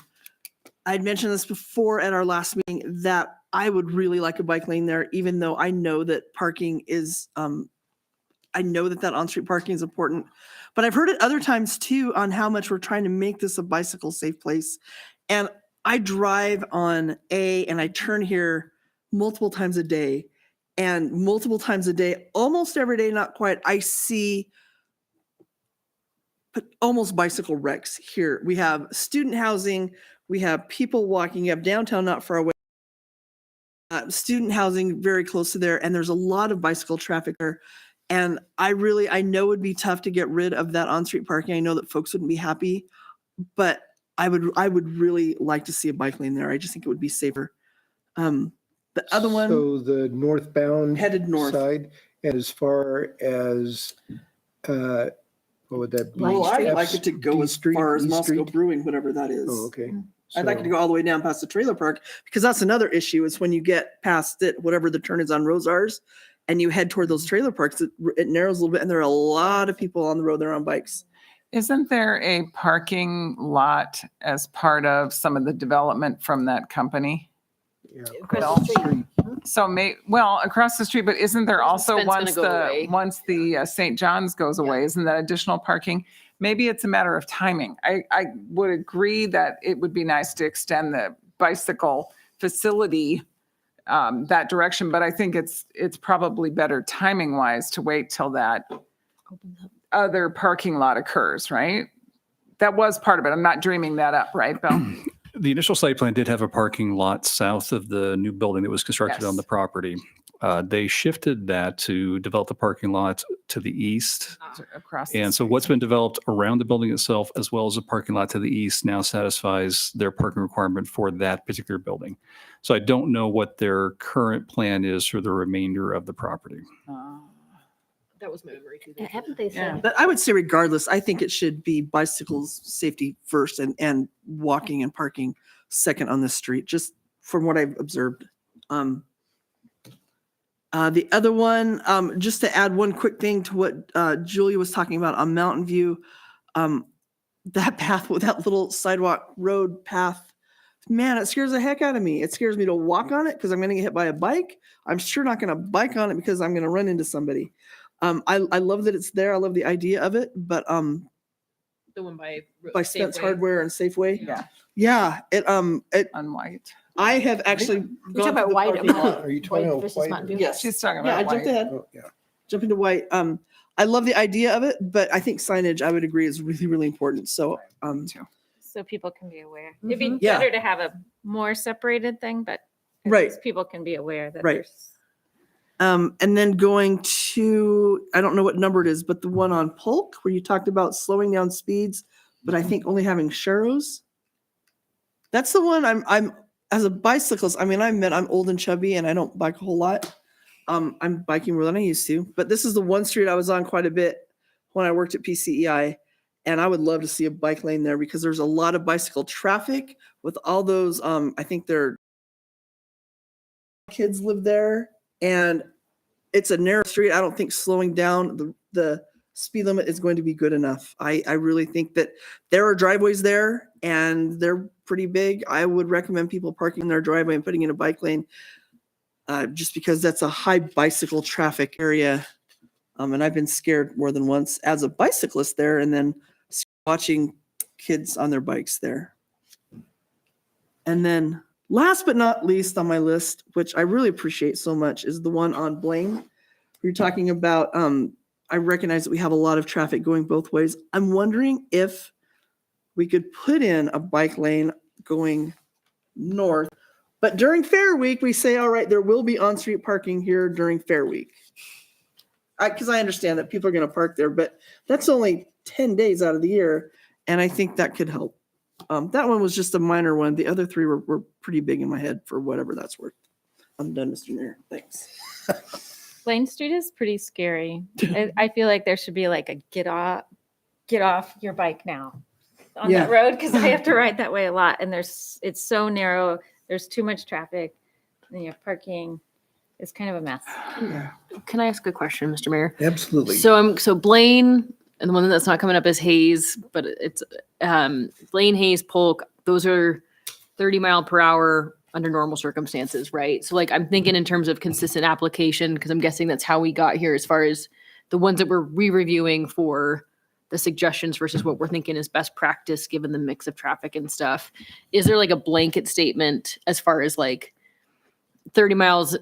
Speaker 6: I'd mentioned this before at our last meeting that I would really like a bike lane there, even though I know that parking is, I know that on-street parking is important. But I've heard it other times too on how much we're trying to make this a bicycle safe place. And I drive on A and I turn here multiple times a day. And multiple times a day, almost every day, not quite, I see almost bicycle wrecks here. We have student housing, we have people walking up downtown not far away. student housing very close to there, and there's a lot of bicycle traffic there. And I know it would be tough to get rid of that on-street parking. I know that folks wouldn't be happy, but I would really like to see a bike lane there. I just think it would be safer. The other one,
Speaker 1: So the northbound
Speaker 6: headed north.
Speaker 1: side, and as far as, what would that be?
Speaker 6: Well, I'd
Speaker 1: F
Speaker 6: like it to go as
Speaker 1: Street,
Speaker 6: far as
Speaker 1: E
Speaker 6: Moscow
Speaker 1: Street?
Speaker 6: Brewing, whatever that is.
Speaker 1: Oh, okay.
Speaker 6: I'd like it to
Speaker 1: So-
Speaker 6: go all the way down past the trailer park, because that's another issue is when you get past it, whatever the turn is on Rosars, and you head toward those trailer parks, it narrows a little bit, and there are a lot of people on the road there on bikes.
Speaker 2: Isn't there a parking lot as part of some of the development from that company?
Speaker 1: Yeah,
Speaker 2: Across the street. So across the street, but isn't there also
Speaker 9: fence gonna go away?
Speaker 2: once the St. John's goes away, isn't that additional parking? Maybe it's a matter of timing. I would agree that it would be nice to extend the bicycle facility that direction, but I think it's probably better timing wise to wait till that other parking lot occurs, right? That was part of it. I'm not dreaming that up, right, Bill?
Speaker 17: The initial site plan did have a parking lot south of the new building that was constructed on
Speaker 2: Yes.
Speaker 17: the property. They shifted that to develop the parking lot to the east.
Speaker 2: Across the
Speaker 17: And so what's been developed around the building itself, as well as the parking lot to the east, now satisfies their parking requirement for that particular building. So I don't know what their current plan is for the remainder of the property.
Speaker 9: That was my memory too.
Speaker 8: Haven't they said?
Speaker 6: But I would say regardless, I think it should be bicycles safety first and walking and parking second on the street, just from what I've observed. The other one, just to add one quick thing to what Julia was talking about on Mountain View, that path with that little sidewalk road path, man, it scares the heck out of me. It scares me to walk on it because I'm going to get hit by a bike. I'm sure not going to bike on it because I'm going to run into somebody. I love that it's there. I love the idea of it, but
Speaker 9: The one by
Speaker 6: Spence
Speaker 9: Safeway.
Speaker 6: Hardware and Safeway.
Speaker 2: Yeah.
Speaker 6: Yeah, it
Speaker 2: on White.
Speaker 6: I have actually
Speaker 8: You're talking about white,
Speaker 1: Are you talking about
Speaker 8: versus
Speaker 1: White?
Speaker 8: Mountain View?
Speaker 6: Yes.
Speaker 2: She's talking
Speaker 6: Yeah, I
Speaker 2: about
Speaker 6: jumped
Speaker 2: White.
Speaker 6: ahead.
Speaker 1: Oh, yeah.
Speaker 6: Jump into white. I love the idea of it, but I think signage, I would agree, is really, really important. So,
Speaker 16: So people can be aware. It'd be
Speaker 6: Yeah.
Speaker 16: better to have a more separated thing, but at
Speaker 6: Right.
Speaker 16: least people can be aware that
Speaker 6: Right.
Speaker 16: there's.
Speaker 6: and then going to, I don't know what number it is, but the one on Polk where you talked about slowing down speeds, but I think only having sharrows. That's the one I'm as a bicyclist. I mean, I'm old and chubby and I don't bike a whole lot. I'm biking more than I used to, but this is the one street I was on quite a bit when I worked at PCEI. And I would love to see a bike lane there because there's a lot of bicycle traffic with all those, I think their kids live there and it's a narrow street. I don't think slowing down the speed limit is going to be good enough. I really think that there are driveways there and they're pretty big. I would recommend people parking in their driveway and putting in a bike lane just because that's a high bicycle traffic area. And I've been scared more than once as a bicyclist there and then watching kids on their bikes there. And then last but not least on my list, which I really appreciate so much, is the one on Blaine. You're talking about, I recognize that we have a lot of traffic going both ways. I'm wondering if we could put in a bike lane going north, but during Fair Week, we say, all right, there will be on-street parking here during Fair Week. Because I understand that people are going to park there, but that's only 10 days out of the year, and I think that could help. That one was just a minor one. The other three were pretty big in my head for whatever that's worth. I'm done, Mr. Mayor. Thanks.
Speaker 16: Blaine Street is pretty scary. I feel like there should be like a get off your bike now on
Speaker 6: Yeah.
Speaker 16: that road because I have to ride that way a lot, and it's so narrow. There's too much traffic, and you have parking. It's kind of a mess.
Speaker 9: Can I ask a question, Mr. Mayor?
Speaker 1: Absolutely.
Speaker 9: So Blaine, and the one that's not coming up is Hayes, but it's Blaine, Hayes, Polk. Those are 30 mile per hour under normal circumstances, right? So like I'm thinking in terms of consistent application, because I'm guessing that's how we got here as far as the ones that we're re-reviewing for the suggestions versus what we're thinking is best practice given the mix of traffic and stuff. Is there like a blanket statement as far as like 30 miles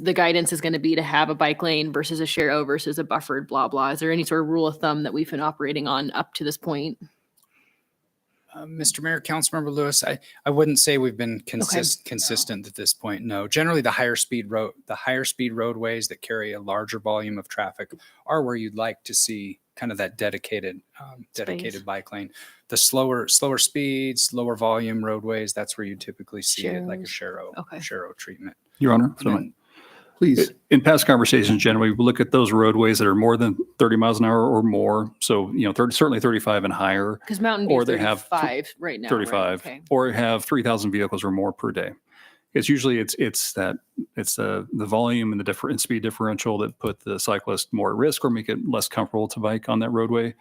Speaker 9: the guidance is going to be to have a bike lane versus a share versus a buffered blah blah? Is there any sort of rule of thumb that we've been operating on up to this point?
Speaker 20: Mr. Mayor, Councilmember Lewis, I wouldn't say we've been consistent at this point. No, generally the higher speed roadways that carry a larger volume of traffic are where you'd like to see kind of that dedicated bike lane. The slower speeds, lower volume roadways, that's where you typically see it like a Sharo treatment.
Speaker 17: Your Honor,
Speaker 20: And then-
Speaker 1: Please.
Speaker 17: In past conversations, generally, we look at those roadways that are more than 30 miles an hour or more. So, certainly 35 and higher.
Speaker 9: Because Mountain View
Speaker 17: Or
Speaker 9: is
Speaker 17: they have
Speaker 9: 35 right now.
Speaker 17: 35,
Speaker 9: Right? Okay.
Speaker 17: or have 3,000 vehicles or more per day. It's usually it's the volume and the different speed differential that put the cyclist more at risk or make it less comfortable to bike on that roadway.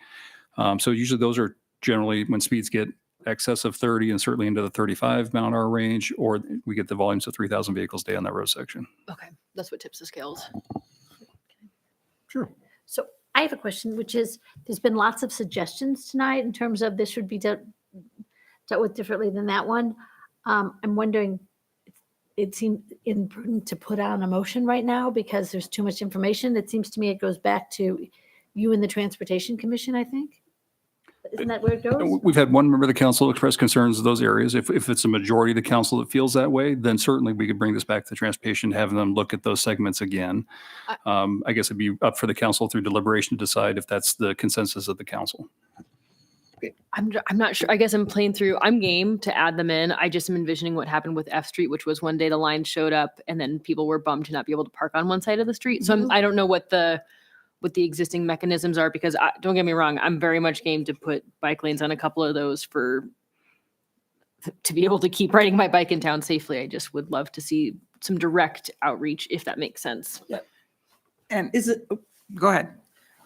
Speaker 17: So usually those are generally when speeds get excess of 30 and certainly into the 35 mile an hour range, or we get the volumes of 3,000 vehicles a day on that road section.
Speaker 9: Okay. That's what tips the scales.
Speaker 1: Sure.
Speaker 8: So I have a question, which is, there's been lots of suggestions tonight in terms of this should be dealt with differently than that one. I'm wondering, it seems imprudent to put on a motion right now because there's too much information. It seems to me it goes back to you and the Transportation Commission, I think. Isn't that where it goes?
Speaker 17: We've had one member of the council express concerns in those areas. If it's a majority of the council that feels that way, then certainly we could bring this back to transportation, have them look at those segments again. I guess it'd be up for the council through deliberation to decide if that's the consensus of the council.
Speaker 9: I'm not sure. I guess I'm playing through. I'm game to add them in. I just am envisioning what happened with F Street, which was one day the line showed up and then people were bummed to not be able to park on one side of the street. So I don't know what the existing mechanisms are, because don't get me wrong, I'm very much game to put bike lanes on a couple of those to be able to keep riding my bike in town safely. I just would love to see some direct outreach, if that makes sense.
Speaker 6: Yeah.
Speaker 2: And
Speaker 6: go ahead.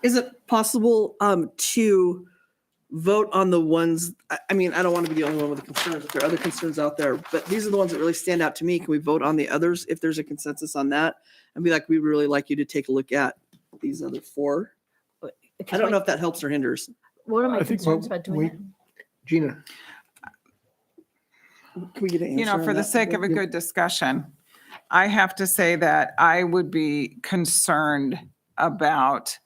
Speaker 6: Is it possible to vote on the ones, I mean, I don't want to be the only one with the concerns, if there are other concerns out there, but these are the ones that really stand out to me. Can we vote on the others if there's a consensus on that? And be like, we really like you to take a look at these other four. I don't know if that helps or hinders.
Speaker 8: What are my concerns about doing that?
Speaker 1: Gina.
Speaker 6: Can we get an answer?
Speaker 2: For the sake of a good discussion, I have to say that I would be concerned about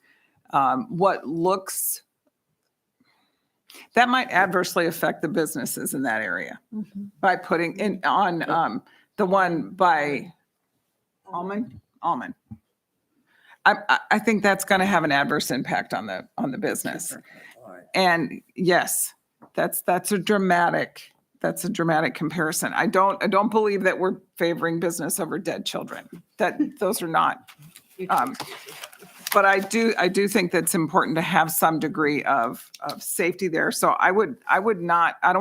Speaker 2: what looks that might adversely affect the businesses in that area by putting in on the one by Almond. I think that's going to have an adverse impact on the business. And yes, that's a dramatic comparison. I don't believe that we're favoring business over dead children. Those are not. But I do think that's important to have some degree of safety there. So I don't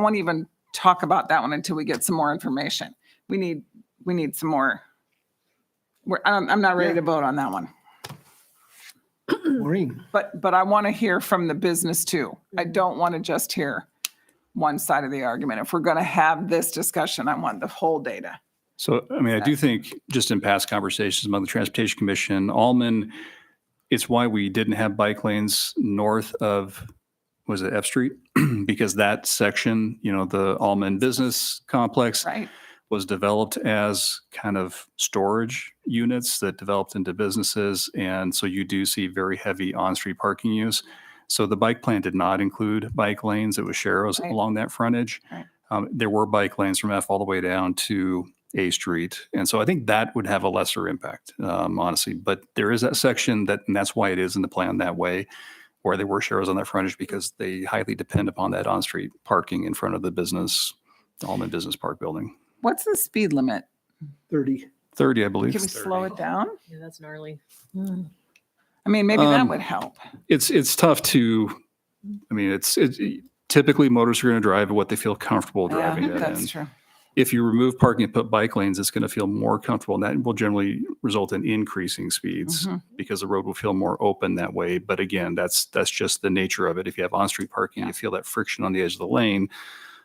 Speaker 2: want to even talk about that one until we get some more information. We need some more. I'm not ready to vote on that one.
Speaker 1: Maureen.
Speaker 2: But I want to hear from the business too. I don't want to just hear one side of the argument. If we're going to have this discussion, I want the whole data.
Speaker 17: So, I mean, I do think just in past conversations among the Transportation Commission, Almond, it's why we didn't have bike lanes north of, was it F Street? Because that section, the Almond Business Complex was developed as kind of storage units that developed into businesses. And so you do see very heavy on-street parking use. So the bike plan did not include bike lanes. It was Sharrows along that frontage. There were bike lanes from F all the way down to A Street. And so I think that would have a lesser impact, honestly. But there is that section and that's why it is in the plan that way, where there were Sharrows on that frontage, because they highly depend upon that on-street parking in front of the Almond Business Park building.
Speaker 2: What's the speed limit?
Speaker 1: 30.
Speaker 17: 30, I believe.
Speaker 2: Can we slow it down?
Speaker 9: Yeah, that's gnarly.
Speaker 2: I mean, maybe that would help.
Speaker 17: It's tough to, I mean, it's typically motorists are going to drive at what they feel comfortable driving at.
Speaker 2: That's
Speaker 17: and
Speaker 2: true.
Speaker 17: If you remove parking and put bike lanes, it's going to feel more comfortable, and that will generally result in increasing speeds because the road will feel more open that way. But again, that's just the nature of it. If you have on-street parking, you feel that friction on the edge of the lane,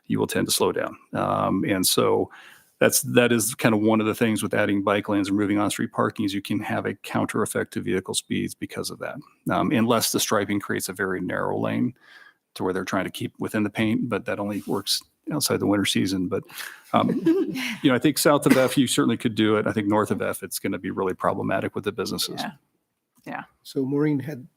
Speaker 17: you will tend to slow down. And so that is kind of one of the things with adding bike lanes and removing on-street parking is you can have a counter effect to vehicle speeds because of that. Unless the striping creates a very narrow lane to where they're trying to keep within the paint, but that only works outside the winter season. But, I think south of F, you certainly could do it. I think north of F, it's going to be really problematic with the businesses.
Speaker 2: Yeah.
Speaker 1: So Maureen had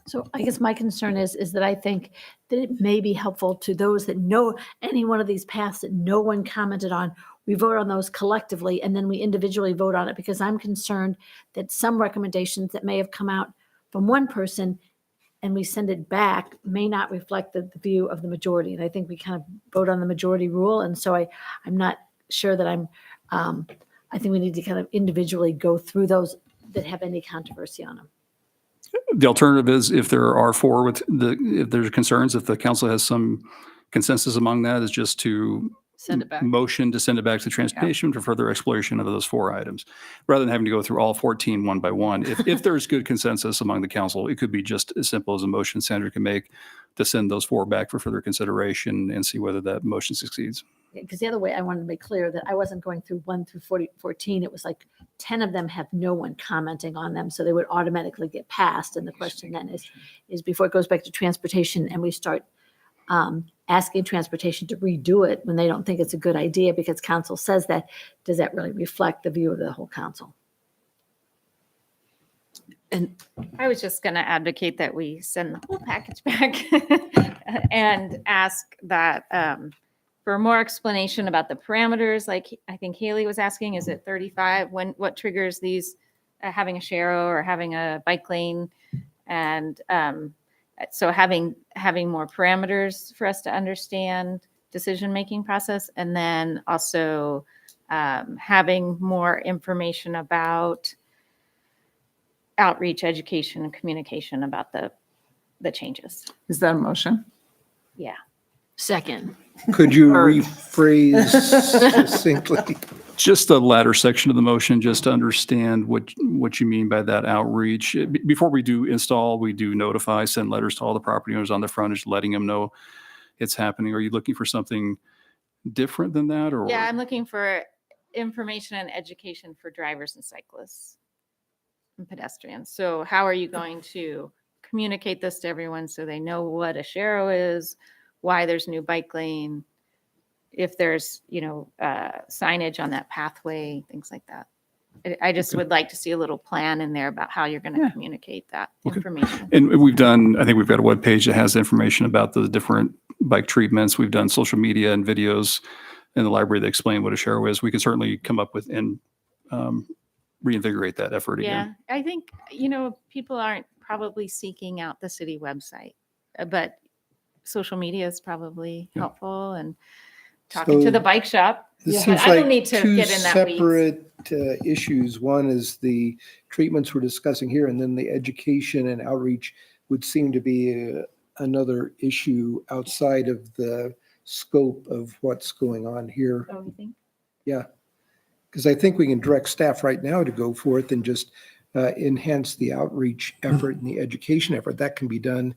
Speaker 8: So I guess my concern is that I think that it may be helpful to those that know any one of these paths that no one commented on. We vote on those collectively and then we individually vote on it, because I'm concerned that some recommendations that may have come out from one person and we send it back may not reflect the view of the majority. And I think we kind of vote on the majority rule. And so I'm not sure that I think we need to kind of individually go through those that have any controversy on them.
Speaker 17: The alternative is if there are four if there's concerns, if the council has some consensus among that, is just to
Speaker 9: Send it back.
Speaker 17: motion to send it back to transportation for further exploration of those 4 items, rather than having to go through all 14 one by one. If there's good consensus among the council, it could be just as simple as a motion Sandra can make to send those 4 back for further consideration and see whether that motion succeeds.
Speaker 8: Because the other way, I wanted to make clear that I wasn't going through 1 through 14. It was like 10 of them have no one commenting on them, so they would automatically get passed. And the question then is before it goes back to transportation and we start asking transportation to redo it when they don't think it's a good idea because council says that, does that really reflect the view of the whole council?
Speaker 16: And I was just going to advocate that we send the whole package back and ask that for more explanation about the parameters. Like I think Haley was asking, is it 35? What triggers these having a sharo or having a bike lane? And so having more parameters for us to understand decision-making process, and then also having more information about outreach, education, and communication about the changes.
Speaker 2: Is that a motion?
Speaker 16: Yeah.
Speaker 9: Second.
Speaker 1: Could you rephrase succinctly?
Speaker 17: Just the latter section of the motion, just to understand what you mean by that outreach. Before we do install, we do notify, send letters to all the property owners on the frontage, letting them know it's happening. Are you looking for something different than that? Or
Speaker 16: Yeah, I'm looking for information and education for drivers and cyclists and pedestrians. So how are you going to communicate this to everyone so they know what a sharo is, why there's new bike lane, if there's, signage on that pathway, things like that. I just would like to see a little plan in there about how you're going to communicate that information.
Speaker 17: And I think we've got a webpage that has information about the different bike treatments. We've done social media and videos in the library that explain what a sharo is. We can certainly come up with and reinvigorate that effort again.
Speaker 16: Yeah, I think, people aren't probably seeking out the city website, but social media is probably helpful, and talking to the bike shop.
Speaker 1: This
Speaker 16: But
Speaker 1: seems
Speaker 16: I don't
Speaker 1: like
Speaker 16: need to
Speaker 1: two
Speaker 16: get in that weeds.
Speaker 1: separate issues. One is the treatments we're discussing here, and then the education and outreach would seem to be another issue outside of the scope of what's going on here.
Speaker 16: Oh, you think?
Speaker 1: Yeah, because I think we can direct staff right now to go forth and just enhance the outreach effort and the education effort. That can be done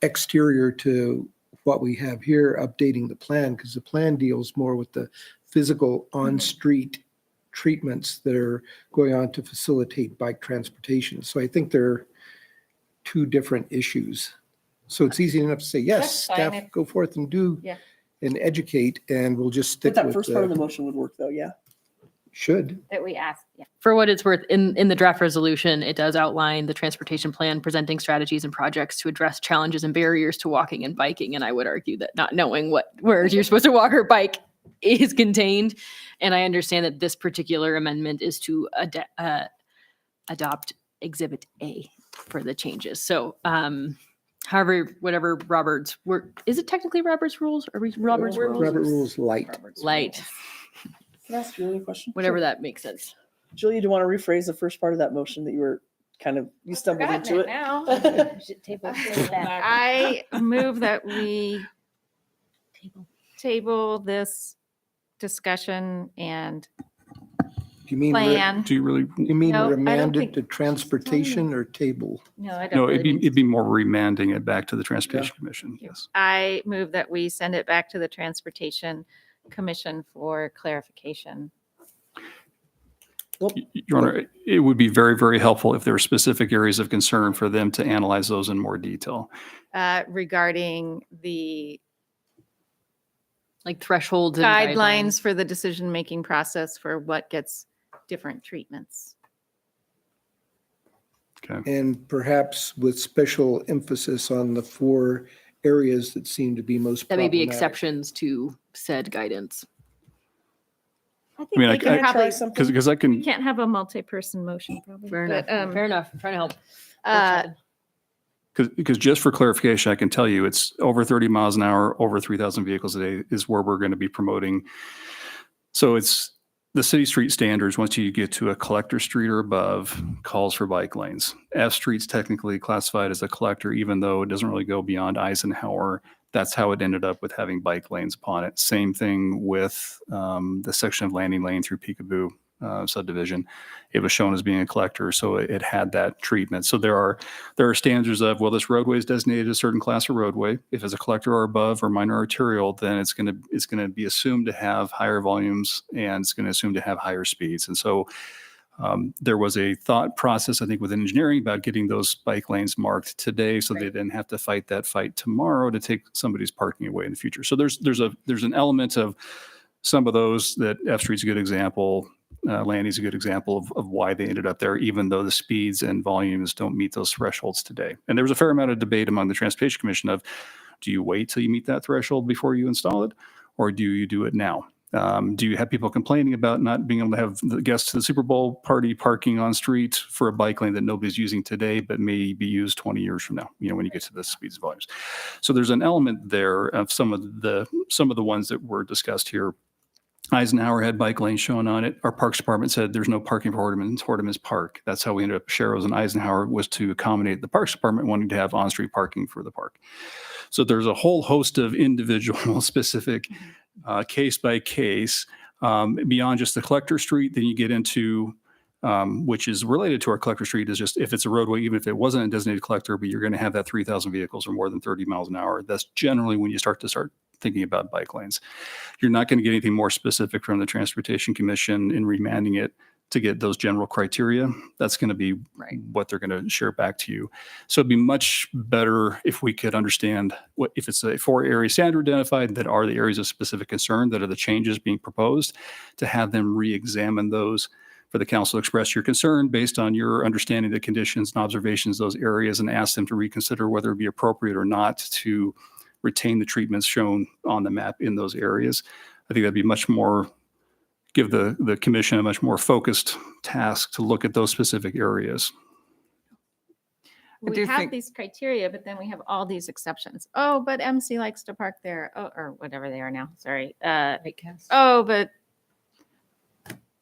Speaker 1: exterior to what we have here, updating the plan, because the plan deals more with the physical on-street treatments that are going on to facilitate bike transportation. So I think there are 2 different issues. So it's easy enough to say, yes,
Speaker 16: That's fine.
Speaker 1: staff, go forth and do and educate, and we'll just stick
Speaker 6: But that
Speaker 1: with
Speaker 6: first part of the motion would work though, yeah.
Speaker 1: should.
Speaker 16: That we asked, yeah.
Speaker 9: For what it's worth, in the draft resolution, it does outline the transportation plan, presenting strategies and projects to address challenges and barriers to walking and biking. And I would argue that not knowing where you're supposed to walk or bike is contained. And I understand that this particular amendment is to adopt Exhibit A for the changes. So, however, whatever Robert's is it technically Robert's rules? Are we Robert's rules?
Speaker 1: Robert rules light.
Speaker 9: Light.
Speaker 6: Can I ask Julie a question?
Speaker 9: Whatever that makes sense.
Speaker 6: Julie, do you want to rephrase the first part of that motion that you stumbled into it?
Speaker 16: Now. I move that we table this discussion and
Speaker 1: Do you mean
Speaker 16: plan.
Speaker 17: Do you really?
Speaker 1: You mean
Speaker 16: No, I don't
Speaker 1: remand it
Speaker 16: think-
Speaker 1: to transportation or table?
Speaker 16: No, I don't.
Speaker 17: No,
Speaker 16: really
Speaker 17: it'd be more remanding it back to the Transportation Commission. Yes.
Speaker 16: I move that we send it back to the Transportation Commission for clarification.
Speaker 17: Your Honor, it would be very, very helpful if there were specific areas of concern for them to analyze those in more detail.
Speaker 16: Regarding the
Speaker 9: Like thresholds and
Speaker 16: guidelines for the decision-making process for what gets different treatments.
Speaker 17: Okay.
Speaker 1: and perhaps with special emphasis on the 4 areas that seem to be most
Speaker 9: That may be
Speaker 1: problematic.
Speaker 9: exceptions to said guidance.
Speaker 16: I
Speaker 17: I
Speaker 16: think
Speaker 17: mean,
Speaker 16: we can probably,
Speaker 17: because I
Speaker 16: we
Speaker 17: can,
Speaker 16: can't have a multi-person motion probably.
Speaker 9: Fair
Speaker 16: but,
Speaker 9: enough. Fair enough. I'm trying to help.
Speaker 16: Uh,
Speaker 17: because just for clarification, I can tell you it's over 30 miles an hour, over 3,000 vehicles a day is where we're going to be promoting. So it's the city street standards. Once you get to a collector street or above, calls for bike lanes. F Street's technically classified as a collector, even though it doesn't really go beyond Eisenhower. That's how it ended up with having bike lanes upon it. Same thing with the section of landing lane through Peekaboo subdivision. It was shown as being a collector, so it had that treatment. So there are standards of, well, this roadway is designated a certain class of roadway. If it's a collector or above or minor arterial, then it's going to be assumed to have higher volumes and it's going to assume to have higher speeds. And so there was a thought process, I think, within engineering about getting those bike lanes marked today, so they didn't have to fight that fight tomorrow to take somebody's parking away in the future. So there's an element of some of those that F Street's a good example. Landy's a good example of why they ended up there, even though the speeds and volumes don't meet those thresholds today. And there was a fair amount of debate among the Transportation Commission of, do you wait till you meet that threshold before you install it, or do you do it now? Do you have people complaining about not being able to have the guests to the Super Bowl party parking on street for a bike lane that nobody's using today, but may be used 20 years from now, when you get to the speeds and volumes? So there's an element there of some of the ones that were discussed here. Eisenhower had bike lanes shown on it. Our Parks Department said there's no parking for Hortiman's Park. That's how we ended up. Sharrows and Eisenhower was to accommodate the Parks Department wanting to have on-street parking for the park. So there's a whole host of individual specific case by case beyond just the collector street. Then you get into which is related to our collector street, is just if it's a roadway, even if it wasn't a designated collector, but you're going to have that 3,000 vehicles or more than 30 miles an hour. That's generally when you start thinking about bike lanes. You're not going to get anything more specific from the Transportation Commission in remanding it to get those general criteria. That's going to be what they're going to share back to you. So it'd be much better if we could understand what, if it's a 4 area standard identified that are the areas of specific concern, that are the changes being proposed, to have them re-examine those, for the council to express your concern based on your understanding of the conditions and observations of those areas, and ask them to reconsider whether it be appropriate or not to retain the treatments shown on the map in those areas. I think that'd be much more, give the commission a much more focused task to look at those specific areas.
Speaker 16: We have these criteria, but then we have all these exceptions. Oh, but MC likes to park there. Oh, or whatever they are now. Sorry. Oh, but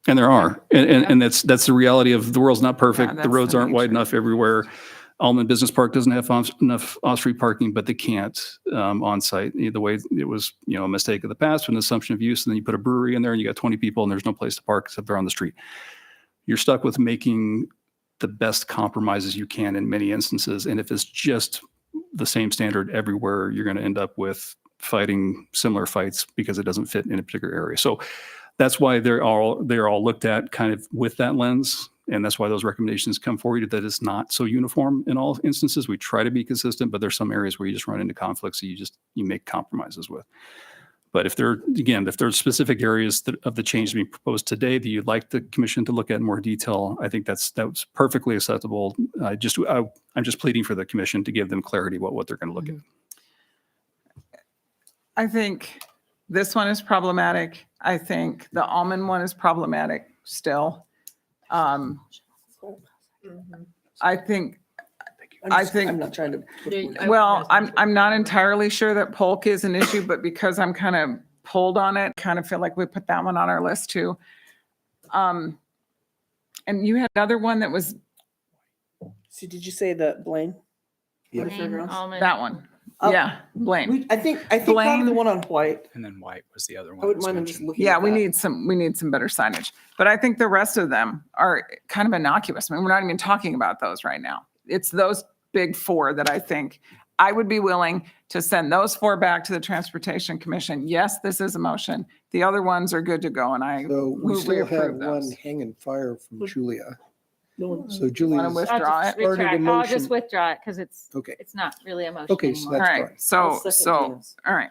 Speaker 17: And there are, and that's the reality of the world's not perfect.
Speaker 2: Yeah,
Speaker 17: The roads
Speaker 2: that's the
Speaker 17: aren't wide
Speaker 2: nature.
Speaker 17: enough everywhere. Almond Business Park doesn't have enough off-street parking, but they can't on-site. The way it was, a mistake of the past, an assumption of use, and then you put a brewery in there and you got 20 people and there's no place to park except they're on the street. You're stuck with making the best compromises you can in many instances. And if it's just the same standard everywhere, you're going to end up with fighting similar fights because it doesn't fit in a particular area. So that's why they're all looked at kind of with that lens. And that's why those recommendations come forward, that it's not so uniform in all instances. We try to be consistent, but there's some areas where you just run into conflicts that you make compromises with. But if there are specific areas of the change being proposed today that you'd like the commission to look at in more detail, I think that's perfectly acceptable. I'm just pleading for the commission to give them clarity about what they're going to look at.
Speaker 2: I think this one is problematic. I think the almond one is problematic still. I think
Speaker 6: I'm not trying to.
Speaker 2: well, I'm not entirely sure that Polk is an issue, but because I'm kind of pulled on it, kind of feel like we put that one on our list too. And you had another one that was
Speaker 6: So did you say the Blaine?
Speaker 16: Blaine,
Speaker 6: Fairgrounds?
Speaker 16: almond.
Speaker 2: that one.
Speaker 6: Oh,
Speaker 2: Yeah, Blaine.
Speaker 6: I think
Speaker 2: Blaine.
Speaker 6: probably the one on White.
Speaker 20: And then white was the other one.
Speaker 6: I wouldn't
Speaker 20: that was
Speaker 6: mind them just
Speaker 20: mentioned.
Speaker 6: looking.
Speaker 2: Yeah,
Speaker 6: at
Speaker 2: we
Speaker 6: that.
Speaker 2: need some better signage. But I think the rest of them are kind of innocuous. I mean, we're not even talking about those right now. It's those big 4 that I think I would be willing to send those 4 back to the Transportation Commission. Yes, this is a motion. The other ones are good to go, and I
Speaker 1: So we
Speaker 2: move we
Speaker 1: still have
Speaker 2: approve those.
Speaker 1: one hanging fire from Julia.
Speaker 6: No one-
Speaker 1: So Julia's
Speaker 2: Wanna withdraw it?
Speaker 1: started a
Speaker 16: I'll
Speaker 1: motion.
Speaker 16: just withdraw it because it's
Speaker 1: Okay.
Speaker 16: not really a motion
Speaker 1: Okay, so
Speaker 16: anymore.
Speaker 2: All
Speaker 1: that's
Speaker 2: right,
Speaker 1: fine.
Speaker 2: so,
Speaker 6: I'll second Gina's.
Speaker 2: all right,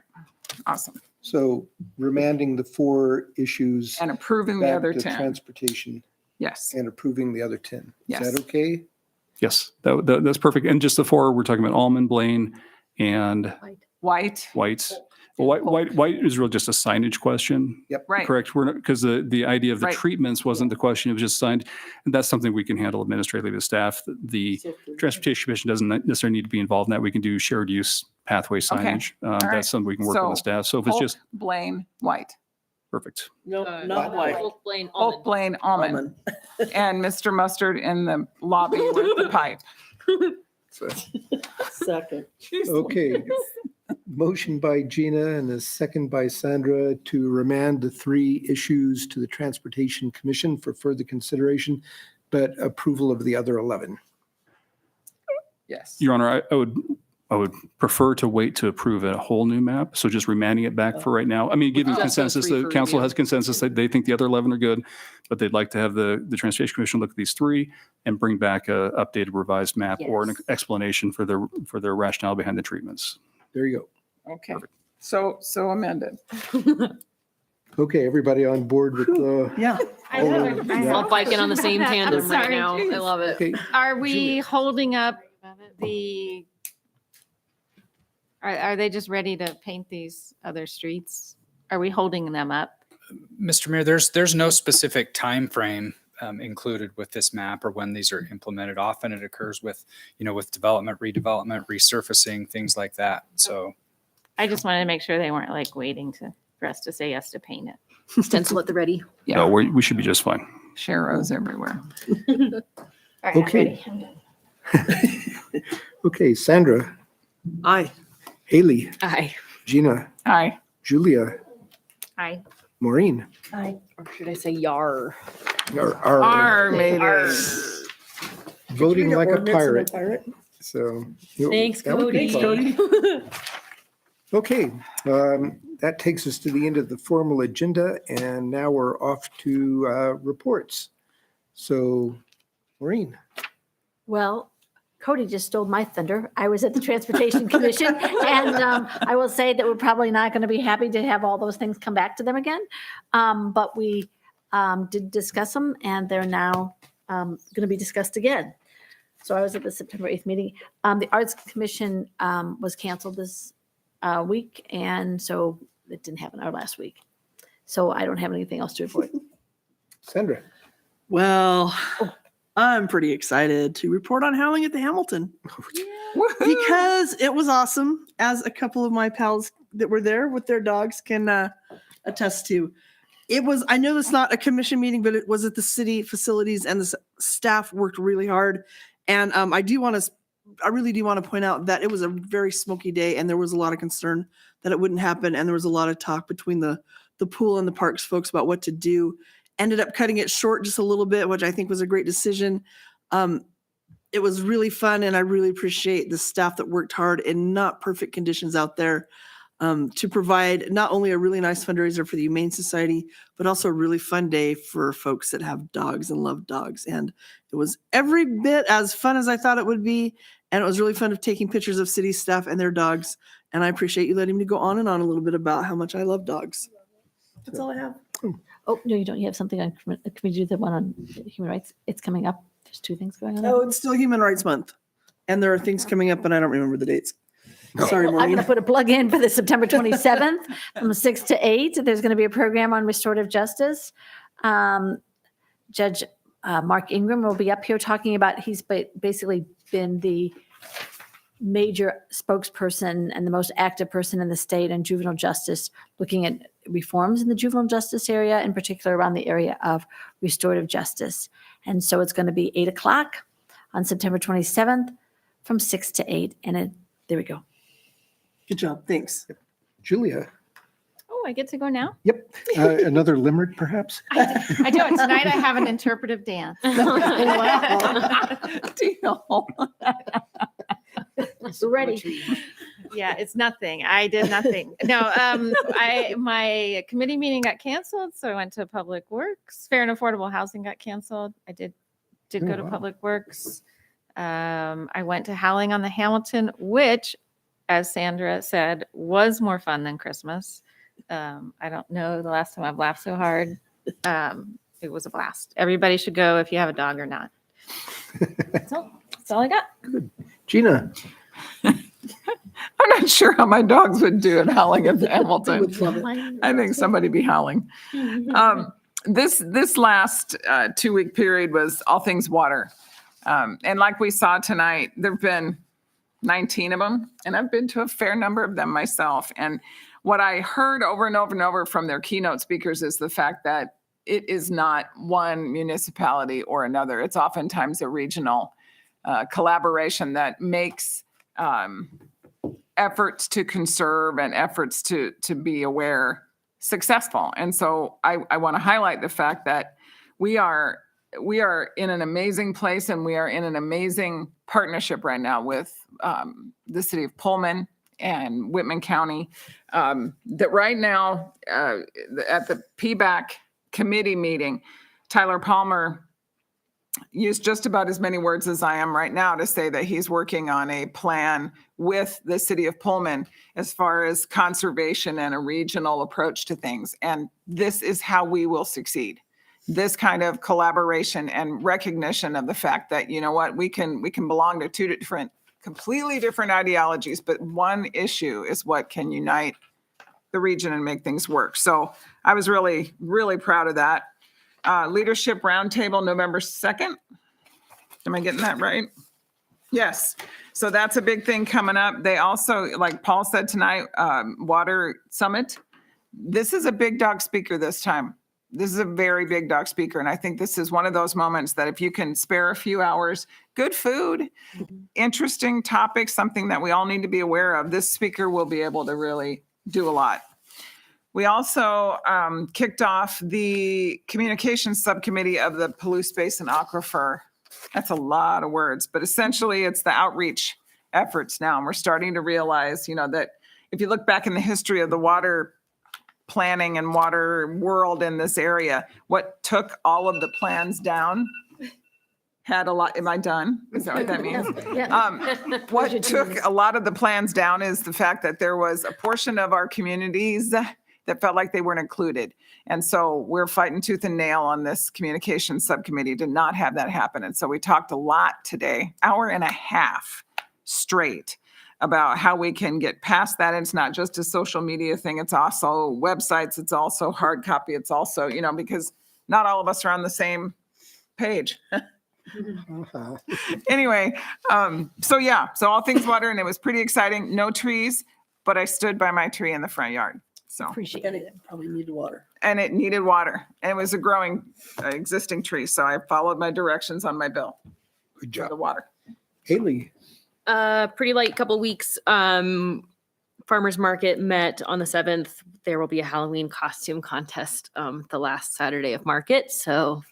Speaker 2: awesome.
Speaker 1: So remanding the 4 issues
Speaker 2: And approving the
Speaker 1: back
Speaker 2: other
Speaker 1: to
Speaker 2: 10.
Speaker 1: transportation
Speaker 2: Yes,
Speaker 1: and approving the other 10. Is
Speaker 2: Yes.
Speaker 1: that okay?
Speaker 17: Yes, that's perfect. And just the four, we're talking about Almond, Blaine, and
Speaker 2: White.
Speaker 17: White. Well, white is really just a signage question.
Speaker 1: Yep.
Speaker 2: Right.
Speaker 17: Correct. We're not, because the idea of the
Speaker 2: Right.
Speaker 17: treatments wasn't the question. It was just signed. And that's something we can handle administratively with staff. The Transportation Commission doesn't necessarily need to be involved in that. We can do shared use pathway signage.
Speaker 2: right.
Speaker 17: That's something we can work with the staff. So if it's
Speaker 2: Polk,
Speaker 17: just
Speaker 2: Blaine, White.
Speaker 17: perfect.
Speaker 6: No, not white.
Speaker 9: Polk, Blaine,
Speaker 2: Polk, Blaine, Almond. And Mr. Mustard in the lobby with the pipe.
Speaker 6: Second.
Speaker 1: Okay. Motion by Gina and a second by Sandra to remand the 3 issues to the Transportation Commission for further consideration, but approval of the other 11.
Speaker 2: Yes.
Speaker 17: Your Honor, I would prefer to wait to approve a whole new map. So just remanding it back for right now. I mean, given
Speaker 9: Just those
Speaker 17: consensus,
Speaker 9: 3
Speaker 17: the
Speaker 9: for
Speaker 17: council
Speaker 9: review.
Speaker 17: has consensus that they think the other 11 are good, but they'd like to have the Transportation Commission look at these 3 and bring back a updated revised map or an explanation for their rationale behind the treatments.
Speaker 1: There you go.
Speaker 2: Okay. So amended.
Speaker 1: Okay, everybody on board with the.
Speaker 6: Yeah.
Speaker 9: We're all biking on the same tandem right
Speaker 16: Sorry.
Speaker 9: now. I love it.
Speaker 1: Okay,
Speaker 16: Are we
Speaker 1: Julia.
Speaker 16: holding up are they just ready to paint these other streets? Are we holding them up?
Speaker 20: Mr. Mayor, there's no specific time frame included with this map or when these are implemented. Often it occurs with development, redevelopment, resurfacing, things like that. So
Speaker 16: I just wanted to make sure they weren't like waiting for us to say yes to paint it.
Speaker 9: Stencil at the ready.
Speaker 2: Yeah.
Speaker 17: No, we should be just fine.
Speaker 2: Sharrows everywhere.
Speaker 16: All right,
Speaker 1: Okay.
Speaker 16: ready.
Speaker 1: Okay, Sandra,
Speaker 6: Aye.
Speaker 1: Haley,
Speaker 9: Aye.
Speaker 1: Gina,
Speaker 2: Aye.
Speaker 1: Julia,
Speaker 16: Aye.
Speaker 1: Maureen.
Speaker 9: Or should I say yar?
Speaker 2: R made it.
Speaker 1: Voting like a
Speaker 6: Ordinance and
Speaker 1: pirate. So.
Speaker 9: Thanks,
Speaker 1: that would be
Speaker 9: Cody.
Speaker 1: fun. Okay, that takes us to the end of the formal agenda, and now we're off to reports. So, Maureen.
Speaker 8: Well, Cody just stole my thunder. I was at the Transportation Commission, and I will say that we're probably not going to be happy to have all those things come back to them again. But we did discuss them, and they're now going to be discussed again. So I was at the September 8th meeting. The Arts Commission was canceled this week, and so it didn't happen our last week. So I don't have anything else to report.
Speaker 1: Sandra.
Speaker 6: Well, I'm pretty excited to report on Howling at the Hamilton because it was awesome, as a couple of my pals that were there with their dogs can attest to. It was, I know it's not a commission meeting, but it was at the city facilities, and the staff worked really hard. And I really do want to point out that it was a very smoky day, and there was a lot of concern that it wouldn't happen. And there was a lot of talk between the pool and the parks folks about what to do. Ended up cutting it short just a little bit, which I think was a great decision. It was really fun, and I really appreciate the staff that worked hard in not perfect conditions out there to provide not only a really nice fundraiser for the Humane Society, but also a really fun day for folks that have dogs and love dogs. And it was every bit as fun as I thought it would be. And it was really fun of taking pictures of city staff and their dogs. And I appreciate you letting me go on and on a little bit about how much I love dogs. That's all I have.
Speaker 8: Oh, no, you don't. You have something on, can we do the one on human rights? It's coming up. There's 2 things going on.
Speaker 6: Oh, it's still Human Rights Month. And there are things coming up, and I don't remember the dates. Sorry,
Speaker 8: I'm going
Speaker 6: Maureen.
Speaker 8: to put a plug in for the September 27th from 6 to 8. There's going to be a program on restorative justice. Judge Mark Ingram will be up here talking about, he's basically been the major spokesperson and the most active person in the state on juvenile justice, looking at reforms in the juvenile justice area, in particular around the area of restorative justice. And so it's going to be 8 o'clock on September 27th from 6 to 8. And there we go.
Speaker 6: Good job. Thanks.
Speaker 1: Julia.
Speaker 16: Oh, I get to go now?
Speaker 1: Yep. Another limerick, perhaps?
Speaker 16: I do. Tonight I have an interpretive dance.
Speaker 2: Deal.
Speaker 8: So ready.
Speaker 16: Yeah, it's nothing. I did nothing. No, my committee meeting got canceled, so I went to Public Works. Fair and affordable housing got canceled. I did go to
Speaker 1: wow.
Speaker 16: Public Works. I went to Howling on the Hamilton, which, as Sandra said, was more fun than Christmas. I don't know the last time I've laughed so hard. It was a blast. Everybody should go if you have a dog or not.
Speaker 15: That's all I got.
Speaker 1: Gina?
Speaker 2: I'm not sure how my dogs would do at howling at Hamilton.
Speaker 1: would love it.
Speaker 2: I think somebody be howling. This last 2-week period was all things water. And like we saw tonight, there've been 19 of them, and I've been to a fair number of them myself. And what I heard over and over and over from their keynote speakers is the fact that it is not one municipality or another. It's oftentimes a regional collaboration that makes efforts to conserve and efforts to be aware successful. And so I want to highlight the fact that we are in an amazing place, and we are in an amazing partnership right now with the city of Pullman and Whitman County. That right now at the PBAC committee meeting, Tyler Palmer used just about as many words as I am right now to say that he's working on a plan with the city of Pullman as far as conservation and a regional approach to things. And this is how we will succeed. This kind of collaboration and recognition of the fact that, you know what, we can belong to two completely different ideologies, but one issue is what can unite the region and make things work. So I was really, really proud of that. Leadership Roundtable, November 2nd. Am I getting that right? Yes. So that's a big thing coming up. They also, like Paul said tonight, Water Summit. This is a big dog speaker this time. This is a very big dog speaker. And I think this is one of those moments that if you can spare a few hours, good food, interesting topics, something that we all need to be aware of, this speaker will be able to really do a lot. We also kicked off the communications subcommittee of the Palouse Basin Aquifer. That's a lot of words, but essentially it's the outreach efforts now. And we're starting to realize, that if you look back in the history of the water planning and water world in this area, what took all of the plans down had a lot. Am I done? Is that what that means? What took a lot of the plans down is the fact that there was a portion of our communities that felt like they weren't included. And so we're fighting tooth and nail on this communications subcommittee to not have that happen. And so we talked a lot today, hour and a half straight, about how we can get past that. And it's not just a social media thing. It's also websites. It's also hard copy. It's also, because not all of us are on the same page. Anyway, so all things water, and it was pretty exciting. No trees, but I stood by my tree in the front yard. So
Speaker 6: And it probably needed water.
Speaker 2: and it needed water, and it was a growing existing tree. So I followed my directions on my bill.
Speaker 1: Good
Speaker 2: For
Speaker 1: job.
Speaker 2: the water.
Speaker 1: Haley?
Speaker 9: Pretty light couple weeks. Farmers Market met on the 7th. There will be a Halloween costume contest the last Saturday of market. So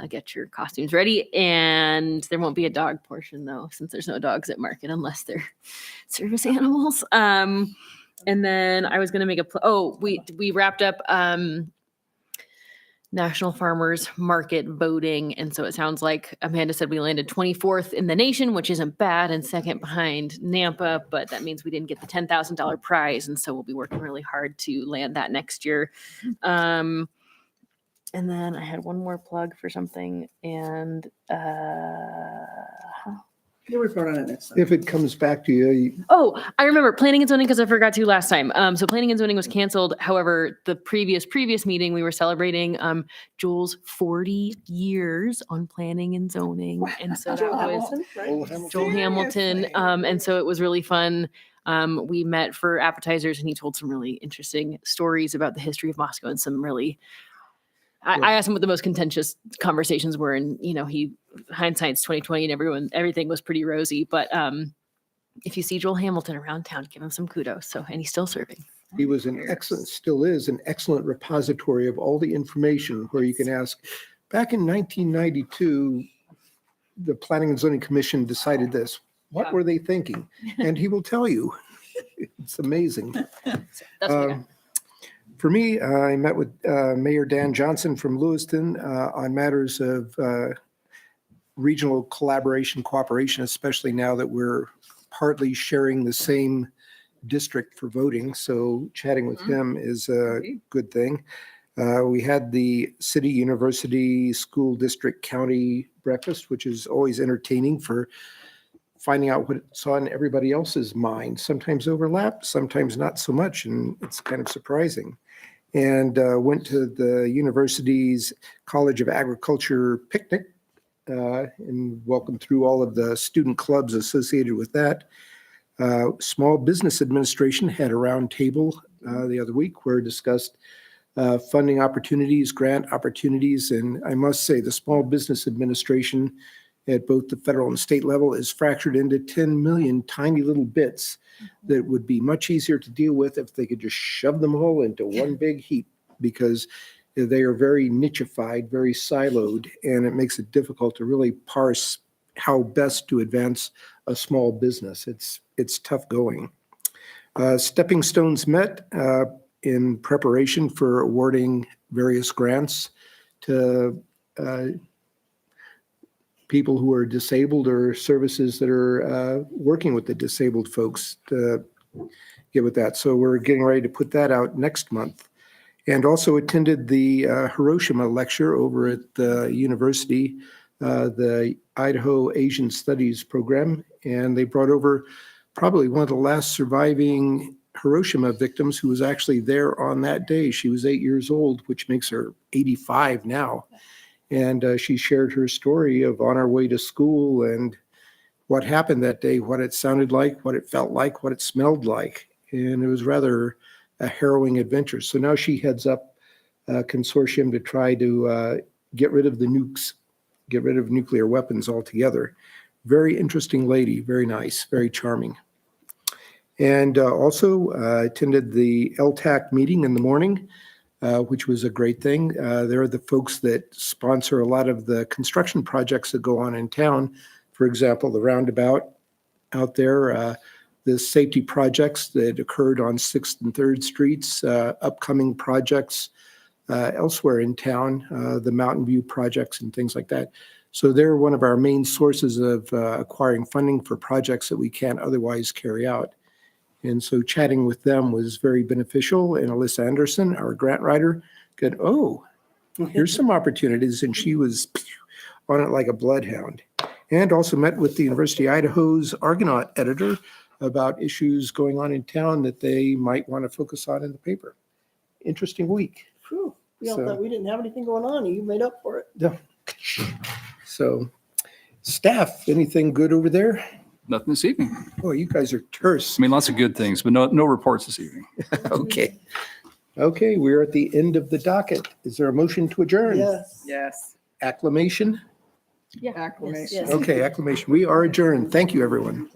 Speaker 9: get your costumes ready. And there won't be a dog portion though, since there's no dogs at market unless they're service animals. And then I was going to make we wrapped up National Farmers Market voting. And so it sounds like Amanda said we landed 24th in the nation, which isn't bad, and second behind Nampa, but that means we didn't get the $10,000 prize. And so we'll be working really hard to land that next year. And then I had one more plug for something, and
Speaker 6: You'll report on it next time.
Speaker 1: If it comes back to you,
Speaker 9: I remember planning and zoning because I forgot to last time. So planning and zoning was canceled. However, the previous meeting, we were celebrating Joel's 40 years on planning and zoning. And so that was Joel Hamilton. And so it was really fun. We met for appetizers, and he told some really interesting stories about the history of Moscow and some really, I asked him what the most contentious conversations were, and hindsight's 2020, and everything was pretty rosy. But if you see Joel Hamilton around town, give him some kudos. And he's still serving.
Speaker 1: he was still is an excellent repository of all the information where you can ask. Back in 1992, the Planning and Zoning Commission decided this. What were they thinking? And he will tell you. It's amazing. For me, I met with Mayor Dan Johnson from Lewiston on matters of regional collaboration, cooperation, especially now that we're partly sharing the same district for voting. So chatting with him is a good thing. We had the city, university, school district, county breakfast, which is always entertaining for finding out what's on everybody else's mind. Sometimes overlap, sometimes not so much, and it's kind of surprising. And went to the university's College of Agriculture picnic and welcomed through all of the student clubs associated with that. Small Business Administration had a round table the other week where discussed funding opportunities, grant opportunities, and I must say the Small Business Administration at both the federal and state level is fractured into 10 million tiny little bits that would be much easier to deal with if they could just shove them all into one big heap, because they are very nichified, very siloed, and it makes it difficult to really parse how best to advance a small business. It's tough going. Stepping Stones met in preparation for awarding various grants to people who are disabled or services that are working with the disabled folks to get with that. So we're getting ready to put that out next month. And also attended the Hiroshima lecture over at the university, the Idaho Asian Studies program. And they brought over probably one of the last surviving Hiroshima victims who was actually there on that day. She was 8 years old, which makes her 85 now. And she shared her story of on our way to school and what happened that day, what it sounded like, what it felt like, what it smelled like. And it was rather a harrowing adventure. So now she heads up a consortium to try to get rid of the nukes, get rid of nuclear weapons altogether. Very interesting lady, very nice, very charming. And also attended the LTAC meeting in the morning, which was a great thing. They're the folks that sponsor a lot of the construction projects that go on in town. For example, the roundabout out there, the safety projects that occurred on 6th and 3rd Streets, upcoming projects elsewhere in town, the Mountain View projects and things like that. So they're one of our main sources of acquiring funding for projects that we can't otherwise carry out. And so chatting with them was very beneficial. And Alyssa Anderson, our grant writer, said, oh, here's some opportunities. And she was on it like a bloodhound. And also met with the University of Idaho's Argonaut editor about issues going on in town that they might want to focus on in the paper. Interesting week.
Speaker 6: Whew. We all
Speaker 1: So-
Speaker 6: thought we didn't have anything going on, and you made up for it.
Speaker 1: Yeah. So staff, anything good over there?
Speaker 17: Nothing this evening.
Speaker 1: Oh, you guys are terse.
Speaker 17: I mean, lots of good things, but no reports this evening.
Speaker 1: Okay. Okay, we're at the end of the docket. Is there a motion to adjourn?
Speaker 6: Yes.
Speaker 2: Yes.
Speaker 1: Acclamation?
Speaker 2: Acclamation.
Speaker 6: Yes.
Speaker 1: Okay, acclamation. We are adjourned. Thank you, everyone.